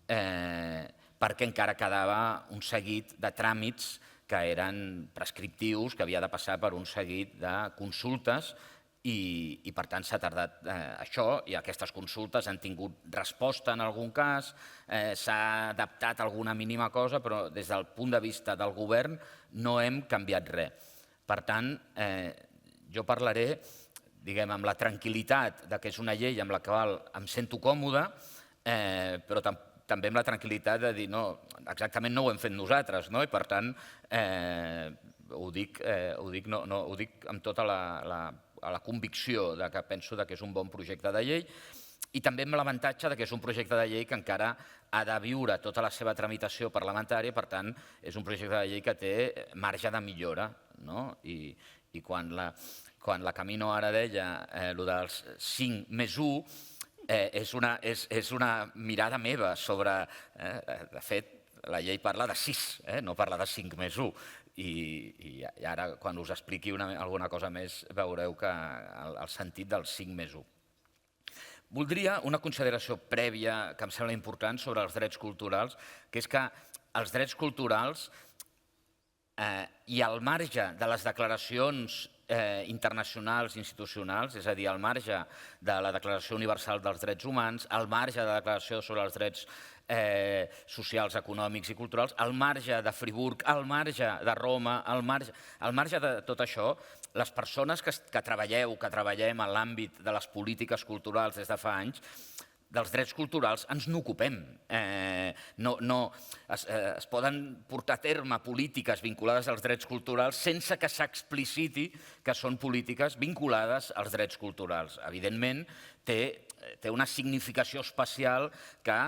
perquè encara quedava un seguit de tràmits que eren prescriptius, que havia de passar per un seguit de consultes i per tant s'ha tardat això i aquestes consultes han tingut resposta en algun cas, s'ha adaptat alguna mínima cosa, però des del punt de vista del govern no hem canviat res. Per tant, jo parlaré, diguem, amb la tranquil·litat que és una llei amb la qual em sento còmode, però també amb la tranquil·litat de dir no, exactament no ho hem fet nosaltres, no? I per tant ho dic amb tota la convicció que penso que és un bon projecte de llei i també amb l'avantatge que és un projecte de llei que encara ha de viure tota la seva tramitació parlamentària, per tant és un projecte de llei que té marge de millora, no? I quan la Camino ara deia el dels 5+1, és una mirada meva sobre... De fet, la llei parla de 6, no parla de 5+1. I ara, quan us expliqui alguna cosa més, veureu que el sentit del 5+1. Voldria una consideració prèvia que em sembla important sobre els drets culturals, que és que els drets culturals i al marge de les declaracions internacionals, institucionals, és a dir, al marge de la Declaració Universal dels Drets Humans, al marge de la Declaració sobre els Drets socials, econòmics i culturals, al marge de Friburg, al marge de Roma, al marge de tot això, les persones que treballem en l'àmbit de les polítiques culturals des de fa anys, dels drets culturals ens n'ocupem. Es poden portar a terme polítiques vinculades als drets culturals sense que s'expliciti que són polítiques vinculades als drets culturals. Evidentment, té una significació especial que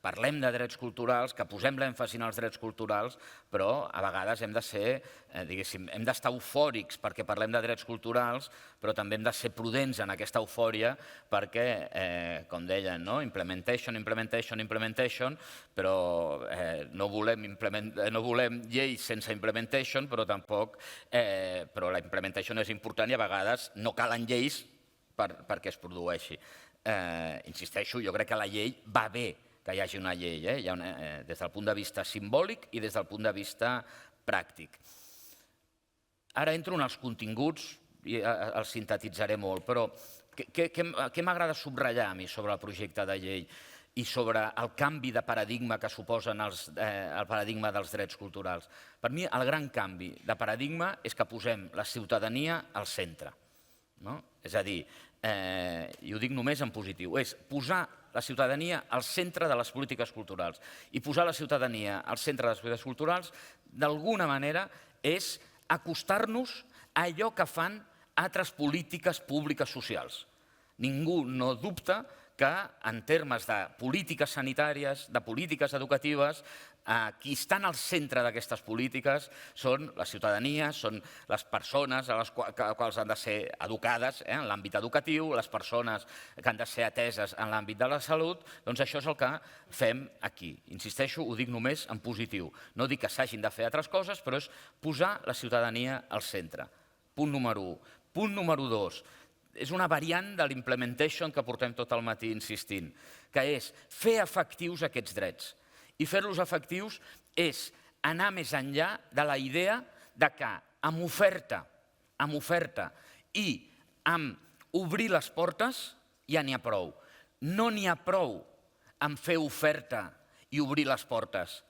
parlem de drets culturals, que posem l'èmfasi en els drets culturals, però a vegades hem de ser, diguéssim, hem d'estar eufòrics perquè parlem de drets culturals, però també hem de ser prudents en aquesta eufòria perquè, com deien, implementation, però no volem lleis sense implementation, però tampoc, però la implementation és important i a vegades no calen lleis perquè es produeixi. Insisteixo, jo crec que la llei va bé que hi hagi una llei, des del punt de vista simbòlic i des del punt de vista pràctic. Ara entro en els continguts i els sintetitzaré molt, però què m'agrada subratllar a mi sobre el projecte de llei i sobre el canvi de paradigma que suposen el paradigma dels drets culturals? Per mi, el gran canvi de paradigma és que posem la ciutadania al centre. És a dir, i ho dic només en positiu, és posar la ciutadania al centre de les polítiques culturals. I posar la ciutadania al centre de les polítiques culturals, d'alguna manera, és acostar-nos a allò que fan altres polítiques públiques socials. Ningú no dubta que, en termes de polítiques sanitàries, de polítiques educatives, qui estan al centre d'aquestes polítiques són la ciutadania, són les persones a les quals han de ser educades en l'àmbit educatiu, les persones que han de ser ateses en l'àmbit de la salut, doncs això és el que fem aquí. Insisteixo, ho dic només en positiu. No dic que s'hagin de fer altres coses, però és posar la ciutadania al centre. Punt número 1. Punt número 2. És una variant de l'implementation que portem tot el matí insistint, que és fer efectius aquests drets. I fer-los efectius és anar més enllà de la idea que amb oferta i amb obrir les portes ja n'hi ha prou. No n'hi ha prou amb fer oferta i obrir les portes,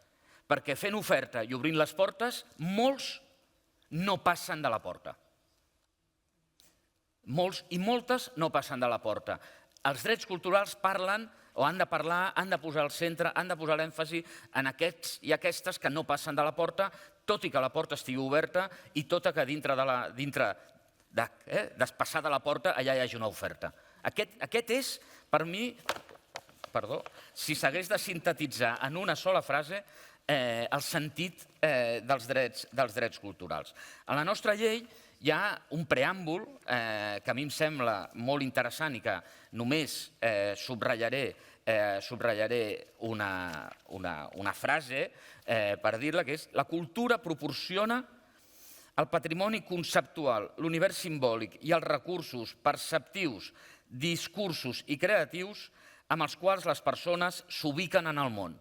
perquè fent oferta i obrint les portes, molts no passen de la porta. Molts i moltes no passen de la porta. Els drets culturals parlen o han de parlar, han de posar al centre, han de posar l'èmfasi en aquests i aquestes que no passen de la porta, tot i que la porta estigui oberta i tot i que dintre de passar de la porta allà hi hagi una oferta. Aquest és, per mi, si s'hagués de sintetitzar en una sola frase, el sentit dels drets culturals. A la nostra llei hi ha un preàmbul que a mi em sembla molt interessant i que només subratllaré una frase per dir-la, que és: la cultura proporciona el patrimoni conceptual, l'univers simbòlic i els recursos perceptius, discursos i creatius amb els quals les persones s'ubiquen en el món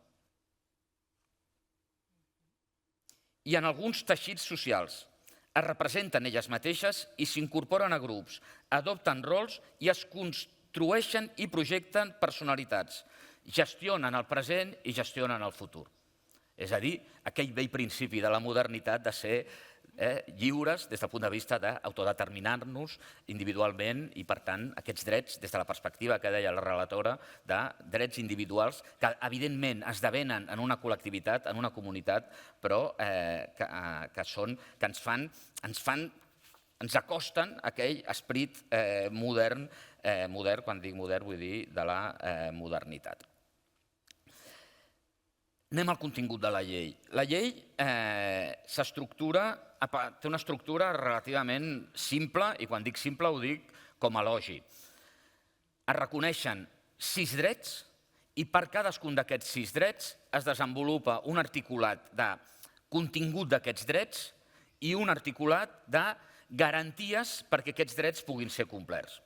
i en alguns teixits socials. Es representen elles mateixes i s'incorporen a grups, adopten rols i es construeixen i projecten personalitats, gestionen el present i gestionen el futur. És a dir, aquell vell principi de la modernitat de ser lliures des del punt de vista d'autodeterminar-nos individualment i, per tant, aquests drets, des de la perspectiva que deia la relatora, de drets individuals que, evidentment, esdevenen en una col·lectivitat, en una comunitat, però que ens acosten a aquell esperit modern, quan dic modern vull dir de la modernitat. Anem al contingut de la llei. La llei té una estructura relativament simple, i quan dic simple ho dic com a elogi. Es reconeixen 6 drets i per cadascun d'aquests 6 drets es desenvolupa un articulat de contingut d'aquests drets i un articulat de garanties perquè aquests drets puguin ser complerts.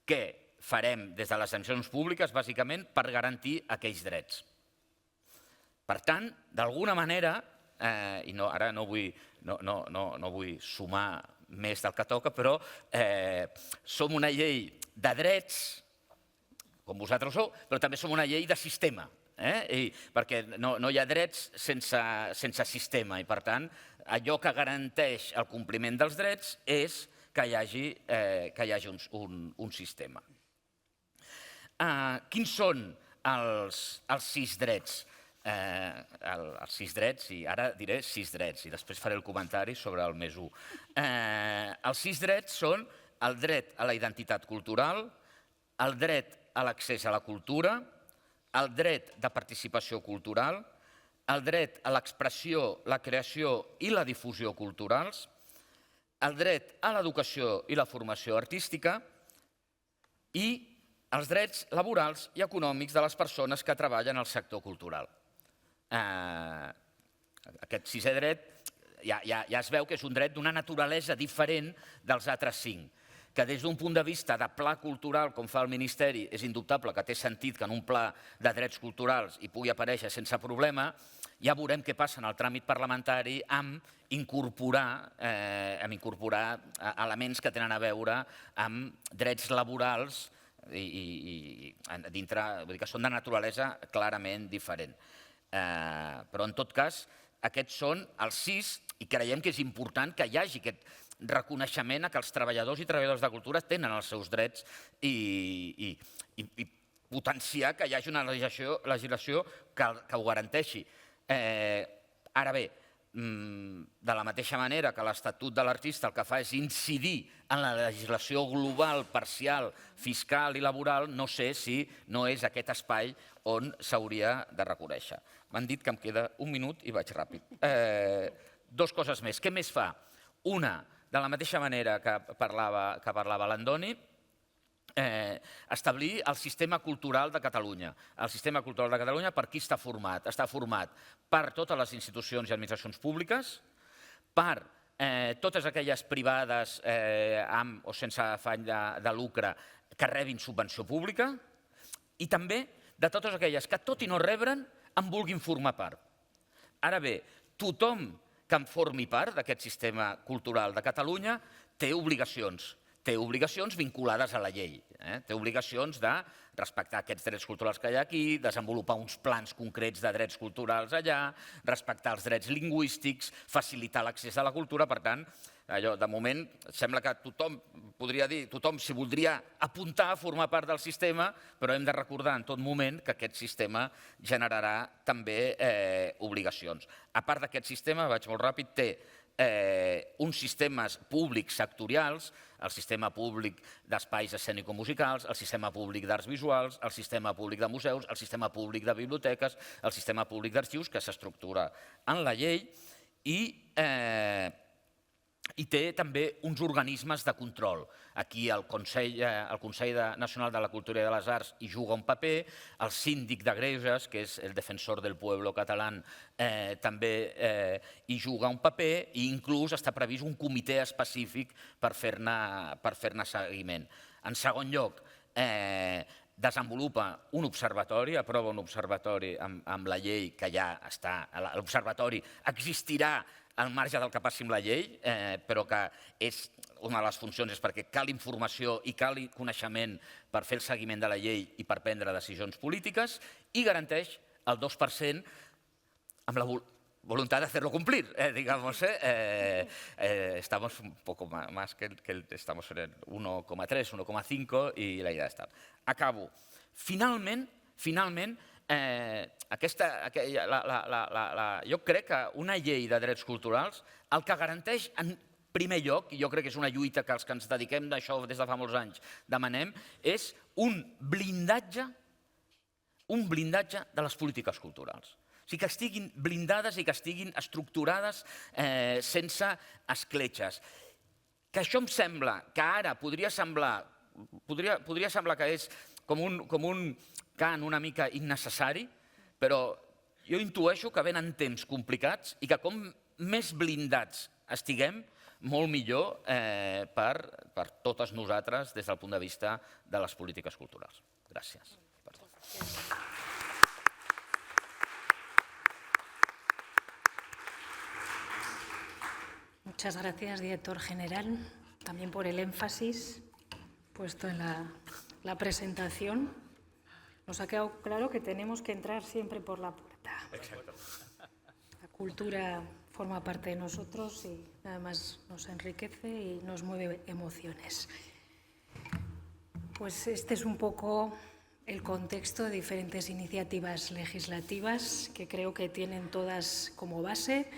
Què farem des de les administracions públiques, bàsicament, per garantir aquells drets? Per tant, d'alguna manera, i ara no vull sumar més del que toca, però som una llei de drets, com vosaltres ho sou, però també som una llei de sistema, perquè no hi ha drets sense sistema i, per tant, allò que garanteix el compliment dels drets és que hi hagi un sistema. Quins són els 6 drets? Els 6 drets, i ara diré 6 drets, i després faré el comentari sobre el +1. Els 6 drets són el dret a la identitat cultural, el dret a l'accés a la cultura, el dret de participació cultural, el dret a l'expressió, la creació i la difusió culturals, el dret a l'educació i la formació artística i els drets laborals i econòmics de les persones que treballen al sector cultural. Aquest 6è dret ja es veu que és un dret d'una naturalesa diferent dels altres 5, que des d'un punt de vista de pla cultural, com fa el Ministeri, és indubtable que té sentit que en un pla de drets culturals hi pugui aparèixer sense problema. Ja veurem què passa en el tràmit parlamentari amb incorporar elements que tenen a veure amb drets laborals i dintre, vull dir que són de naturalesa clarament diferent. Però, en tot cas, aquests són els 6 i creiem que és important que hi hagi aquest reconeixement que els treballadors i treballadores de cultura tenen els seus drets i potenciar que hi hagi una legislació que ho garanteixi. Ara bé, de la mateixa manera que l'Estatut de l'Artista el que fa és incidir en la legislació global, parcial, fiscal i laboral, no sé si no és aquest espai on s'hauria de reconèixer. M'han dit que em queda un minut i vaig ràpid. 2 coses més. Què més fa? Una, de la mateixa manera que parlava l'Andoni, establir el sistema cultural de Catalunya. El sistema cultural de Catalunya per qui està format? Està format per totes les institucions i administracions públiques, per totes aquelles privades amb o sense afany de lucre que rebin subvenció pública i també de totes aquelles que, tot i no rebre'n, en vulguin formar part. Ara bé, tothom que en formi part d'aquest sistema cultural de Catalunya té obligacions. Té obligacions vinculades a la llei. Té obligacions de respectar aquests drets culturals que hi ha aquí, desenvolupar uns plans concrets de drets culturals allà, respectar els drets lingüístics, facilitar l'accés a la cultura. Per tant, de moment, sembla que tothom podria dir, tothom s'hi voldria apuntar a formar part del sistema, però hem de recordar en tot moment que aquest sistema generarà també obligacions. A part d'aquest sistema, vaig molt ràpid, té uns sistemes públics sectorials, el sistema públic d'espais escènico-musicals, el sistema públic d'arts visuals, el sistema públic de museus, el sistema públic de biblioteques, el sistema públic d'arxius, que s'estructura en la llei, i té també uns organismes de control. Aquí el Consell Nacional de la Cultura i de les Arts hi juga un paper, el síndic de Greuges, que és el defensor del pueblo català, també hi juga un paper, i inclús està previst un comitè específic per fer-ne seguiment. En segon lloc, desenvolupa un observatori, aprova un observatori amb la llei que ja està. L'observatori existirà al marge del que passi amb la llei, però que una de les funcions és perquè cal informació i cal coneixement per fer el seguiment de la llei i per prendre decisions polítiques, i garanteix el 2% voluntad de hacerlo cumplir, digamos. Estamos un poco más estamos en el 1,3, 1,5 i la idea és tal. Acabo. Finalment, jo crec que una llei de drets culturals el que garanteix en primer lloc, i jo crec que és una lluita que els que ens dediquem d'això des de fa molts anys demanem, és un blindatge de les polítiques culturals. O sigui, que estiguin blindades i que estiguin estructurades sense escletxes. Que això em sembla que ara podria semblar que és com un cant una mica innecessari, però jo intueixo que venen temps complicats i que com més blindats estiguem, molt millor per totes nosaltres des del punt de vista de les polítiques culturals. Gràcies. Muchas gracias, director general, también por el énfasis puesto en la presentación. Nos ha quedado claro que tenemos que entrar siempre por la puerta. Exacto. La cultura forma parte de nosotros y además nos enriquece y nos mueve emociones. Pues este es un poco el contexto de diferentes iniciativas legislativas que creo que tienen todas como base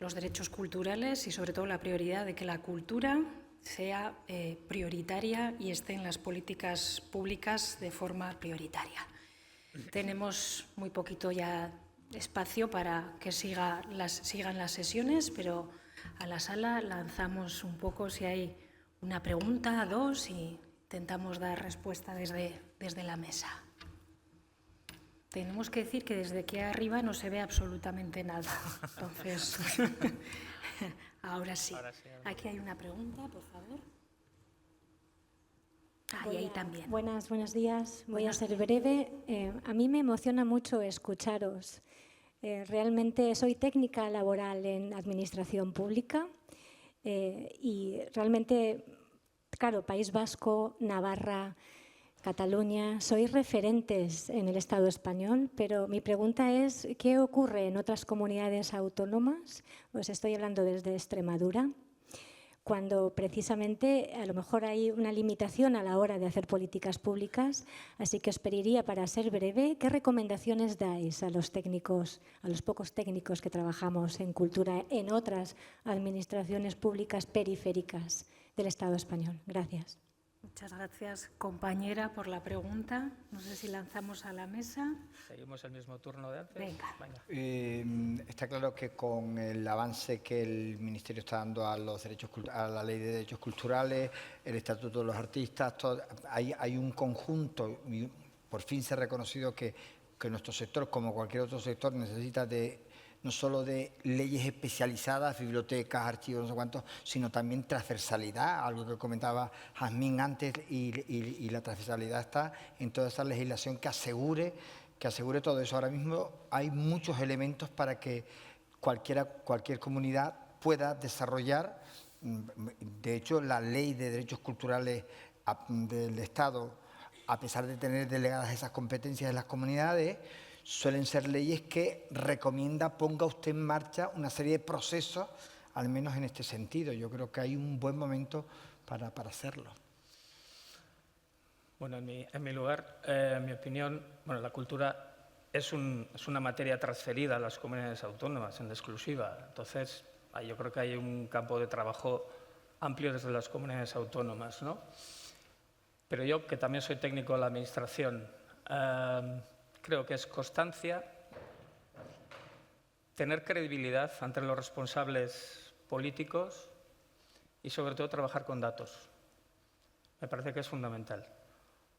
los derechos culturales y sobre todo la prioridad de que la cultura sea prioritaria y esté en las políticas públicas de forma prioritaria. Tenemos muy poquito ya espacio para que sigan las sesiones, pero a la sala lanzamos un poco si hay una pregunta, dos, y intentamos dar respuesta desde la mesa. Tenemos que decir que desde aquí arriba no se ve absolutamente nada. Entonces, ahora sí. Aquí hay una pregunta, por favor. Y ahí también. Buenos días. Voy a ser breve. A mí me emociona mucho escucharos. Realmente soy técnica laboral en administración pública y realmente, claro, País Vasco, Navarra, Cataluña, sois referentes en el Estado español, pero mi pregunta es, ¿qué ocurre en otras comunidades autónomas? Os estoy hablando desde Extremadura, cuando precisamente a lo mejor hay una limitación a la hora de hacer políticas públicas, así que os pediría, para ser breve, ¿qué recomendaciones dais a los técnicos, a los pocos técnicos que trabajamos en cultura en otras administraciones públicas periféricas del Estado español? Gracias. Muchas gracias, compañera, por la pregunta. No sé si lanzamos a la mesa. Seguimos el mismo turno de antes. Venga. Está claro que con el avance que el Ministerio está dando a la Ley de Derechos Culturales, el Estatuto de los Artistas, hay un conjunto, y por fin se ha reconocido que nuestro sector, como cualquier otro sector, necesita no solo de leyes especializadas, bibliotecas, archivos, no sé cuántos, sino también transversalidad, algo que comentaba Jazmín antes, y la transversalidad está en toda esa legislación que asegure todo eso. Ahora mismo hay muchos elementos para que cualquier comunidad pueda desarrollar. De hecho, la Ley de Derechos Culturales del Estado, a pesar de tener delegadas esas competencias en las comunidades, suelen ser leyes que ponga usted en marcha una serie de procesos, al menos en este sentido. Yo creo que hay un buen momento para hacerlo. Bueno, en mi lugar, en mi opinión, la cultura es una materia transferida a las comunidades autónomas en exclusiva. Entonces, yo creo que hay un campo de trabajo amplio desde las comunidades autónomas, ¿no? Pero yo, que también soy técnico de la administración, creo que es constancia, tener credibilidad ante los responsables políticos y, sobre todo, trabajar con datos. Me parece que es fundamental,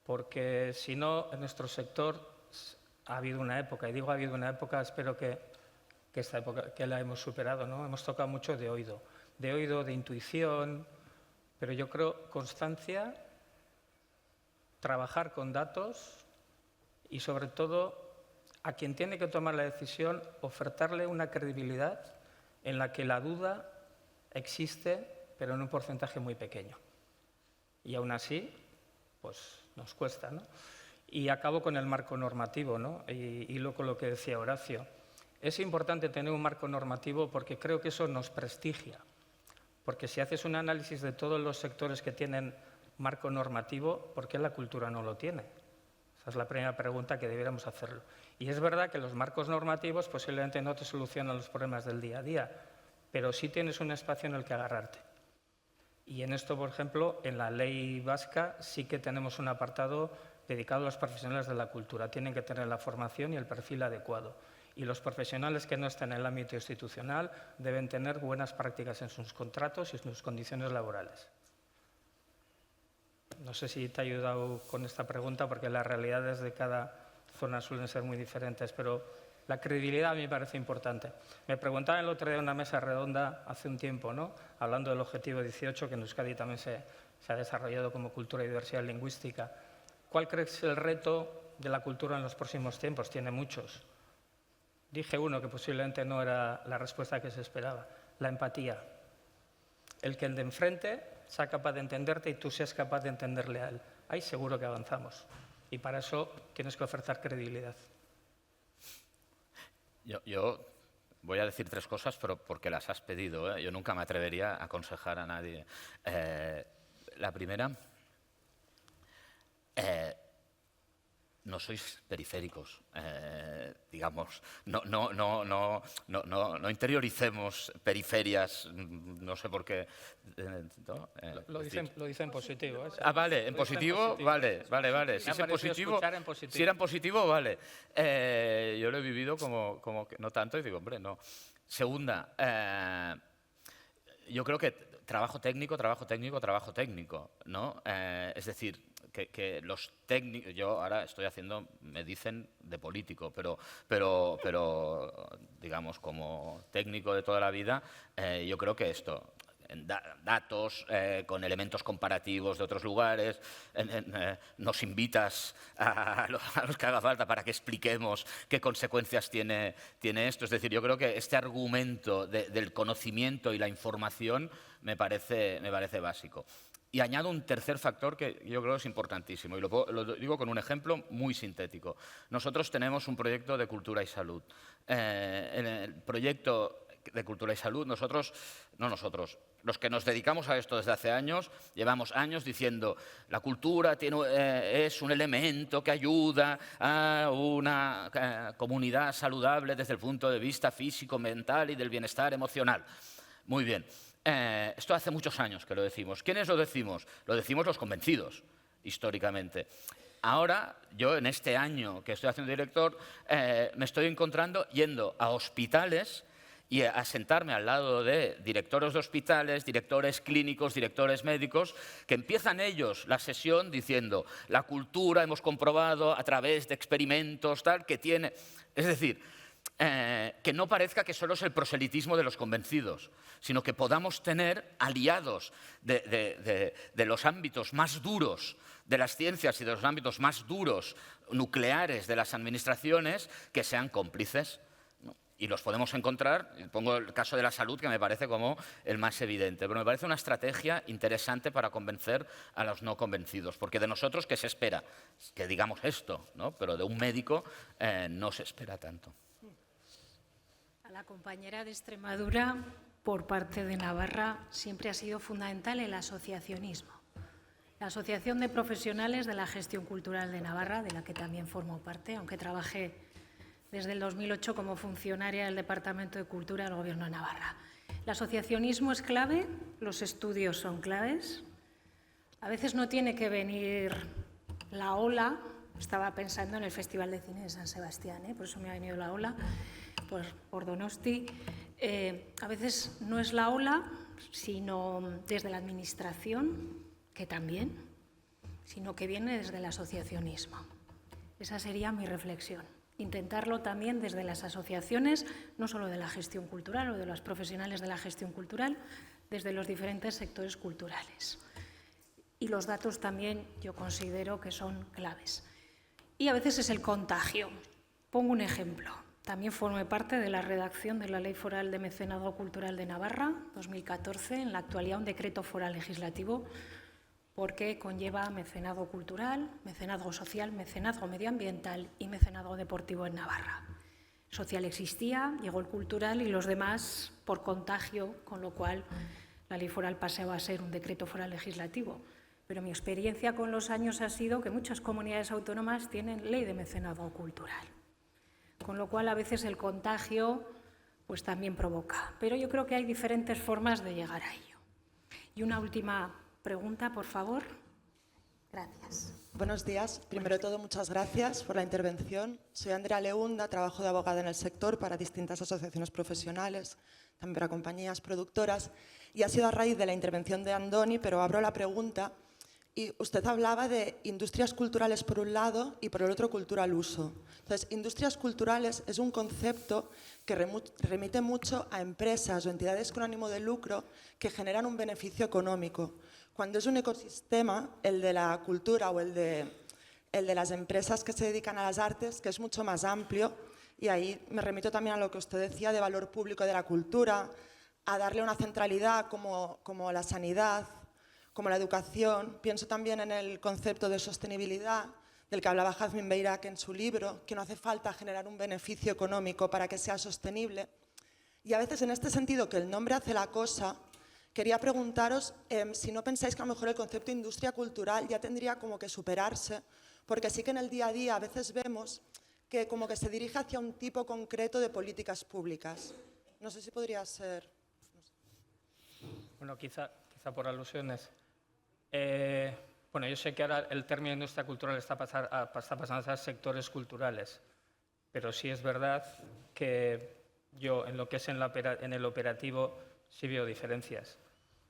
porque si no, en nuestro sector ha habido una época, y digo ha habido una época, espero que esta época que la hemos superado, ¿no? Hemos tocado mucho de oído, de intuición, pero yo creo constancia, trabajar con datos y, sobre todo, a quien tiene que tomar la decisión, ofertarle una credibilidad en la que la duda existe, pero en un porcentaje muy pequeño. Y aún así, pues nos cuesta, ¿no? Y acabo con el marco normativo, ¿no? Y con lo que decía Horacio. Es importante tener un marco normativo porque creo que eso nos prestigia. Porque si haces un análisis de todos los sectores que tienen marco normativo, ¿por qué la cultura no lo tiene? Esa es la primera pregunta que debiéramos hacerlo. Y es verdad que los marcos normativos posiblemente no te solucionan los problemas del día a día, pero sí tienes un espacio en el que agarrarte. Y en esto, por ejemplo, en la ley vasca sí que tenemos un apartado dedicado a los profesionales de la cultura. Tienen que tener la formación y el perfil adecuado. Y los profesionales que no estén en el ámbito institucional deben tener buenas prácticas en sus contratos y en sus condiciones laborales. No sé si te ha ayudado con esta pregunta, porque las realidades de cada zona suelen ser muy diferentes, pero la credibilidad a mí me parece importante. Me preguntaban el otro día en una mesa redonda hace un tiempo, ¿no?, hablando del Objetivo 18, que en Euskadi también se ha desarrollado como cultura y diversidad lingüística. ¿Cuál crees que es el reto de la cultura en los próximos tiempos? Tiene muchos. Dije uno que posiblemente no era la respuesta que se esperaba: la empatía. El que el de enfrente sea capaz de entenderte y tú seas capaz de entenderle a él. Ahí seguro que avanzamos. Y para eso tienes que ofertar credibilidad. Yo voy a decir 3 cosas, pero porque las has pedido, ¿eh? Yo nunca me atrevería a aconsejar a nadie. La primera, no sois periféricos, digamos. No interioricemos periferias, no sé por qué. ¿no? Lo dice en positivo. ¿eh? Ah, vale, en positivo, vale. Si es en positivo, si era en positivo, vale. Yo lo he vivido como que no tanto y digo, hombre, no. Segunda, yo creo que trabajo técnico, ¿no? Es decir, que los técnicos, yo ahora estoy haciendo, me dicen, de político, pero digamos, como técnico de toda la vida, yo creo que esto, datos, con elementos comparativos de otros lugares, nos invitas a los que haga falta para que expliquemos qué consecuencias tiene esto. Es decir, yo creo que este argumento del conocimiento y la información me parece básico. Y añado un tercer factor que yo creo es importantísimo, y lo digo con un ejemplo muy sintético. Nosotros tenemos un proyecto de cultura y salud. En el proyecto de cultura y salud, los que nos dedicamos a esto desde hace años, llevamos años diciendo la cultura es un elemento que ayuda a una comunidad saludable desde el punto de vista físico, mental y del bienestar emocional. Muy bien. Esto hace muchos años que lo decimos. ¿Quiénes lo decimos? Lo decimos los convencidos, históricamente. Ahora, yo en este año que estoy haciendo director, me estoy encontrando yendo a hospitales y a sentarme al lado de directores de hospitales, directores clínicos, directores médicos, que empiezan ellos la sesión diciendo la cultura hemos comprobado a través de experimentos, tal, que tiene... Es decir, que no parezca que solo es el proselitismo de los convencidos, sino que podamos tener aliados de los ámbitos más duros de las ciencias y de los ámbitos más duros nucleares de las administraciones que sean cómplices, ¿no? Y los podemos encontrar, pongo el caso de la salud, que me parece como el más evidente, pero me parece una estrategia interesante para convencer a los no convencidos, porque de nosotros, ¿qué se espera? Que digamos esto, ¿no? Pero de un médico no se espera tanto. A la compañera de Extremadura, por parte de Navarra, siempre ha sido fundamental el asociacionismo. La Asociación de Profesionales de la Gestión Cultural de Navarra, de la que también formo parte, aunque trabajé desde el 2008 como funcionaria del Departamento de Cultura del Gobierno de Navarra. El asociacionismo es clave, los estudios son claves. A veces no tiene que venir la ola. Estaba pensando en el Festival de Cine de San Sebastián, por eso me ha venido la ola, por Donosti. A veces no es la ola, sino desde la Administración, que también, sino que viene desde el asociacionismo. Esa sería mi reflexión. Intentarlo también desde las asociaciones, no solo de la gestión cultural o de los profesionales de la gestión cultural, desde los diferentes sectores culturales. Y los datos también yo considero que son claves. Y a veces es el contagio. Pongo un ejemplo. También formé parte de la redacción de la Ley Foral de Mecenazgo Cultural de Navarra, 2014, en la actualidad un decreto foral legislativo, porque conlleva mecenazgo cultural, mecenazgo social, mecenazgo medioambiental y mecenazgo deportivo en Navarra. social existía, llegó el cultural y los demás por contagio, con lo cual la ley foral pasaba a ser un decreto foral legislativo. Pero mi experiencia con los años ha sido que muchas comunidades autónomas tienen ley de mecenazgo cultural, con lo cual a veces el contagio pues también provoca. Pero yo creo que hay diferentes formas de llegar a ello. Y una última pregunta, por favor. Gracias. Buenos días. Primero de todo, muchas gracias por la intervención. Soy Andrea Leunda, trabajo de abogada en el sector para distintas asociaciones profesionales, también para compañías productoras, y ha sido a raíz de la intervención de Andoni, pero abro la pregunta. Y usted hablaba de industrias culturales por un lado y por el otro cultura al uso. Entonces, industrias culturales es un concepto que remite mucho a empresas o entidades con ánimo de lucro que generan un beneficio económico. Cuando es un ecosistema, el de la cultura o el de las empresas que se dedican a las artes, que es mucho más amplio, y ahí me remito también a lo que usted decía de valor público de la cultura, a darle una centralidad como la sanidad, como la educación. Pienso también en el concepto de sostenibilidad, del que hablaba Jazmín Beirac en su libro, que no hace falta generar un beneficio económico para que sea sostenible. Y a veces en este sentido, que el nombre hace la cosa, quería preguntaros si no pensáis que a lo mejor el concepto de industria cultural ya tendría como que superarse, porque sí que en el día a día a veces vemos que como que se dirige hacia un tipo concreto de políticas públicas. No sé si podría ser... No sé. Bueno, quizá por alusiones. Bueno, yo sé que ahora el término industria cultural está pasando a ser sectores culturales, pero sí es verdad que yo en lo que es en el operativo sí veo diferencias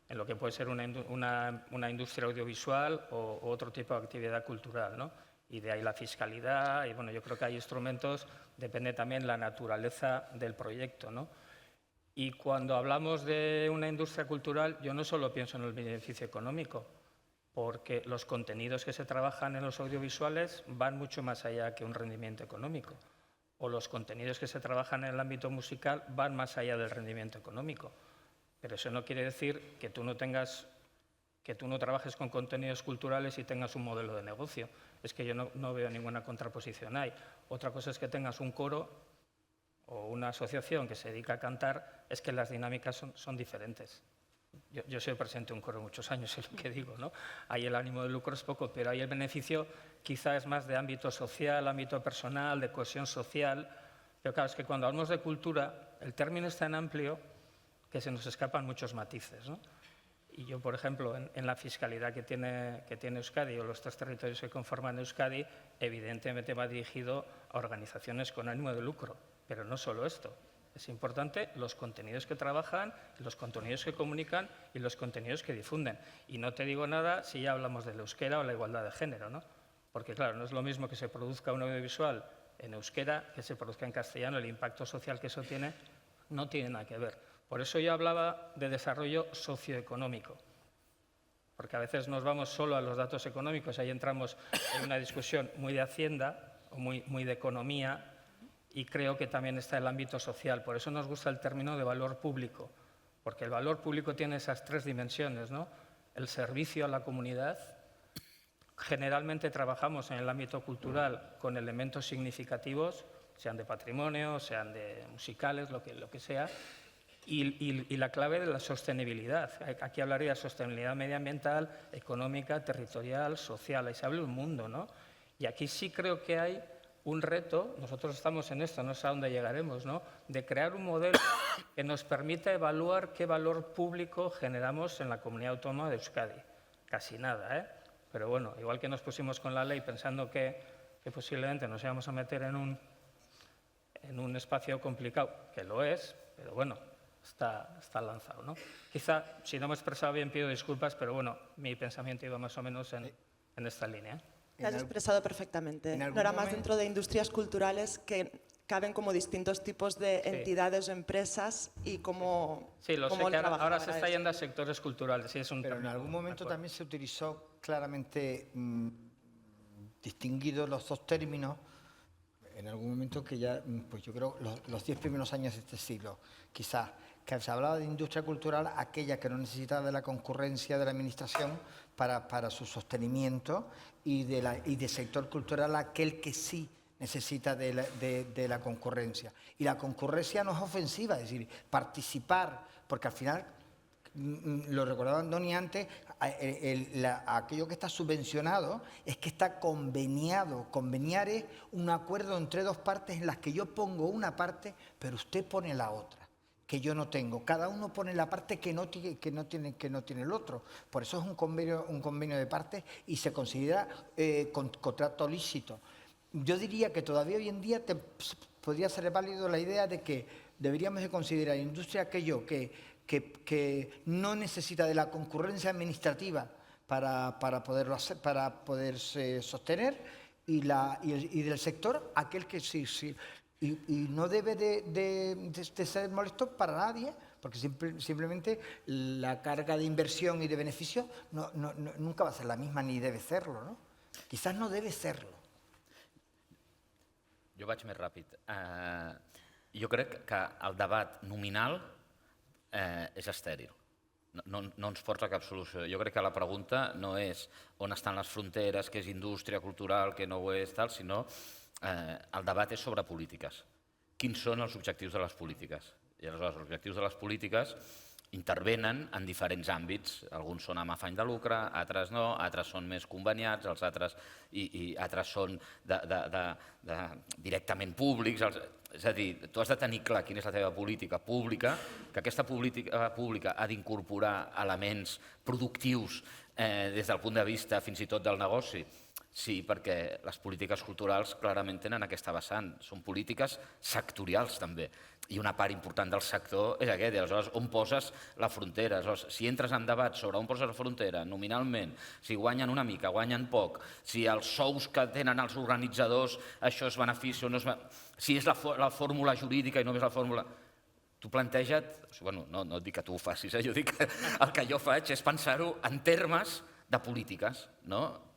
en lo que puede ser una industria audiovisual o otro tipo de actividad cultural, ¿no? Y de ahí la fiscalidad, y bueno, yo creo que hay instrumentos, depende también la naturaleza del proyecto, ¿no? Y cuando hablamos de una industria cultural, yo no solo pienso en el beneficio económico, porque los contenidos que se trabajan en los audiovisuales van mucho más allá que un rendimiento económico, o los contenidos que se trabajan en el ámbito musical van más allá del rendimiento económico. Pero eso no quiere decir que tú no trabajes con contenidos culturales y tengas un modelo de negocio. Es que yo no veo ninguna contraposición ahí. Otra cosa es que tengas un coro o una asociación que se dedica a cantar, es que las dinámicas son diferentes. Yo soy presidente de un coro muchos años, es lo que digo, ¿no? Ahí el ánimo de lucro es poco, pero ahí el beneficio quizá es más de ámbito social, ámbito personal, de cohesión social. Pero claro, es que cuando hablamos de cultura, el término es tan amplio que se nos escapan muchos matices, ¿no? Y yo, por ejemplo, en la fiscalidad que tiene Euskadi o los 3 territorios que conforman Euskadi, evidentemente va dirigido a organizaciones con ánimo de lucro. Pero no solo esto. Es importante los contenidos que trabajan, los contenidos que comunican y los contenidos que difunden. Y no te digo nada si ya hablamos del euskera o la igualdad de género, ¿no? Porque, claro, no es lo mismo que se produzca un audiovisual en euskera que se produzca en castellano. El impacto social que eso tiene no tiene nada que ver. Por eso yo hablaba de desarrollo socioeconómico. Porque a veces nos vamos solo a los datos económicos, ahí entramos en una discusión muy de Hacienda o muy de economía, y creo que también está el ámbito social. Por eso nos gusta el término de valor público, porque el valor público tiene esas 3 dimensiones, ¿no? El servicio a la comunidad. Generalmente trabajamos en el ámbito cultural con elementos significativos, sean de patrimonio, sean de musicales, lo que sea, y la clave de la sostenibilidad. Aquí hablaría de sostenibilidad medioambiental, económica, territorial, social. Ahí se habla un mundo, ¿no? Y aquí sí creo que hay un reto, nosotros estamos en esto, no sé a dónde llegaremos, ¿no?, de crear un modelo que nos permita evaluar qué valor público generamos en la comunidad autónoma de Euskadi. Casi nada, ¿eh? Pero bueno, igual que nos pusimos con la ley pensando que posiblemente nos íbamos a meter en un espacio complicado, que lo es, pero bueno, está lanzado, ¿no? Quizá, si no me he expresado bien, pido disculpas, pero bueno, mi pensamiento iba más o menos en esta línea, ¿eh? Te has expresado perfectamente. No era más dentro de industrias culturales que caben como distintos tipos de entidades o empresas y cómo... Sí, lo sé que ahora se está yendo a sectores culturales. Sí, pero en algún momento también se utilizó claramente distinguidos los 2 términos, en algún momento que ya, pues yo creo, los 10 primeros años de este siglo, quizás, que se hablaba de industria cultural, aquella que no necesitaba de la concurrencia de la administración para su sostenimiento, y de sector cultural aquel que sí necesita de la concurrencia. Y la concurrencia no es ofensiva, es decir, participar, porque al final, lo recordaba Andoni antes, aquello que está subvencionado es que está conveniado. Conveniar es un acuerdo entre dos partes en las que yo pongo una parte, pero usted pone la otra, que yo no tengo. Cada uno pone la parte que no tiene el otro. Por eso es un convenio de partes y se considera contrato lícito. Yo diría que todavía hoy en día podría ser válido la idea de que deberíamos de considerar industria aquello que no necesita de la concurrencia administrativa para poderse sostener y del sector aquel que sí. Y no debe de ser molesto para nadie, porque simplemente la carga de inversión y de beneficio nunca va a ser la misma ni debe serlo, ¿no? Quizás no debe serlo. Jo vaig més ràpid. Jo crec que el debat nominal és estèril. No ens porta a cap solució. Jo crec que la pregunta no és on estan les fronteres, què és indústria cultural, què no ho és, tal, sinó el debat és sobre polítiques. Quins són els objectius de les polítiques? I aleshores els objectius de les polítiques intervenen en diferents àmbits. Alguns són amb afany de lucre, altres no, altres són més conveniats, els altres són directament públics. És a dir, tu has de tenir clar quina és la teva política pública, que aquesta política pública ha d'incorporar elements productius des del punt de vista fins i tot del negoci. Sí, perquè les polítiques culturals clarament tenen aquesta vessant. Són polítiques sectorials també. I una part important del sector és aquest. Aleshores, on poses la frontera? Aleshores, si entres en debat sobre on poses la frontera, nominalment, si guanyen una mica, guanyen poc, si els sous que tenen els organitzadors, això és benefici o no és benefici, si és la fórmula jurídica i només la fórmula... Tu planteja't, bueno, no et dic que tu ho facis, jo dic que el que jo faig és pensar-ho en termes de polítiques, no?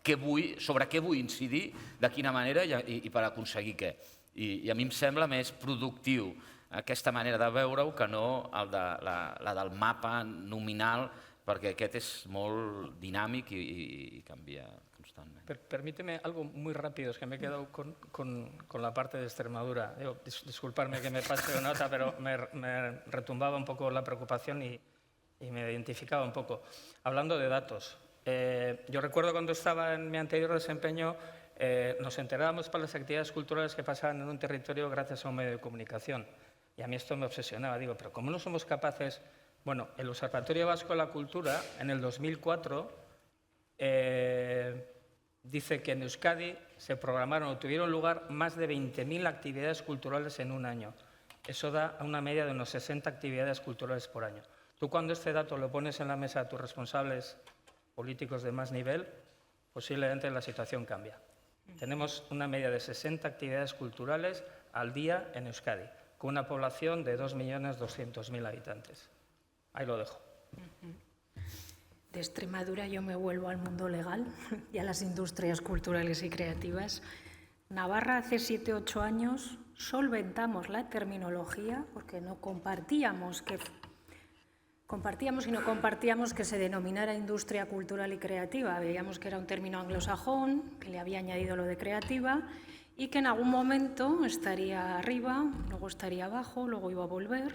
Sobre què vull incidir, de quina manera i per aconseguir què. I a mi em sembla més productiu aquesta manera de veure-ho que no la del mapa nominal, perquè aquest és molt dinàmic i canvia constantment. Permíteme algo muy rápido, es que me he quedado con la parte de Extremadura. Disculparme que me pase de nota, pero me retumbaba un poco la preocupación y me identificaba un poco. Hablando de datos, yo recuerdo cuando estaba en mi anterior desempeño, nos enterábamos para las actividades culturales que pasaban en un territorio gracias a un medio de comunicación. Y a mí esto me obsesionaba. Digo, pero ¿cómo no somos capaces? Bueno, el Observatorio Vasco de la Cultura, en el 2004, dice que en Euskadi se programaron o tuvieron lugar más de 20.000 actividades culturales en un año. Eso da una media de unos 60 actividades culturales por año. Tú cuando este dato lo pones en la mesa a tus responsables políticos de más nivel, posiblemente la situación cambia. Tenemos una media de 60 actividades culturales al día en Euskadi, con una población de 2.200.000 habitantes. Ahí lo dejo. De Extremadura yo me vuelvo al mundo legal y a las industrias culturales y creativas. Navarra hace 7 u 8 años solventamos la terminología porque no compartíamos y no compartíamos que se denominara industria cultural y creativa. Veíamos que era un término anglosajón, que le había añadido lo de creativa y que en algún momento estaría arriba, luego estaría abajo, luego iba a volver.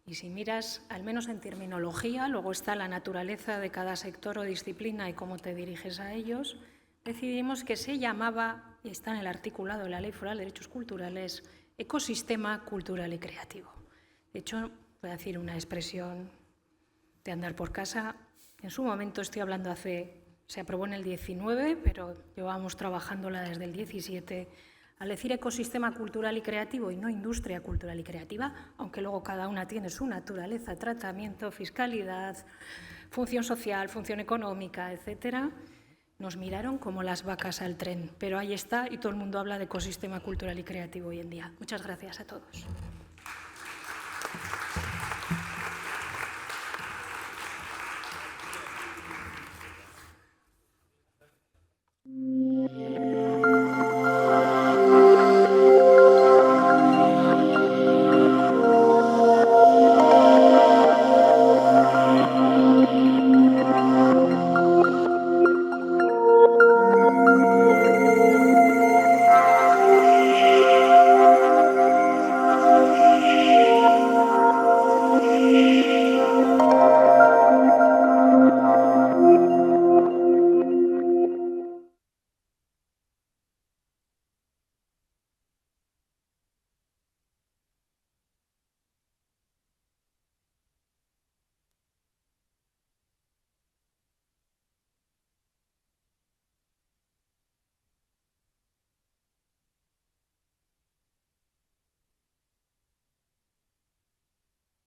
Y si miras, al menos en terminología, luego está la naturaleza de cada sector o disciplina y cómo te diriges a ellos, decidimos que se llamaba, y está en el articulado de la Ley Foral de Derechos Culturales, ecosistema cultural y creativo. De hecho, voy a decir una expresión de andar por casa. En su momento, estoy hablando se aprobó en el 19, pero llevábamos trabajándola desde el 17. Al decir ecosistema cultural y creativo y no industria cultural y creativa, aunque luego cada una tiene su naturaleza, tratamiento, fiscalidad, función social, función económica, etcétera, nos miraron como las vacas al tren. Pero ahí está y todo el mundo habla de ecosistema cultural y creativo hoy en día. Muchas gracias a todos.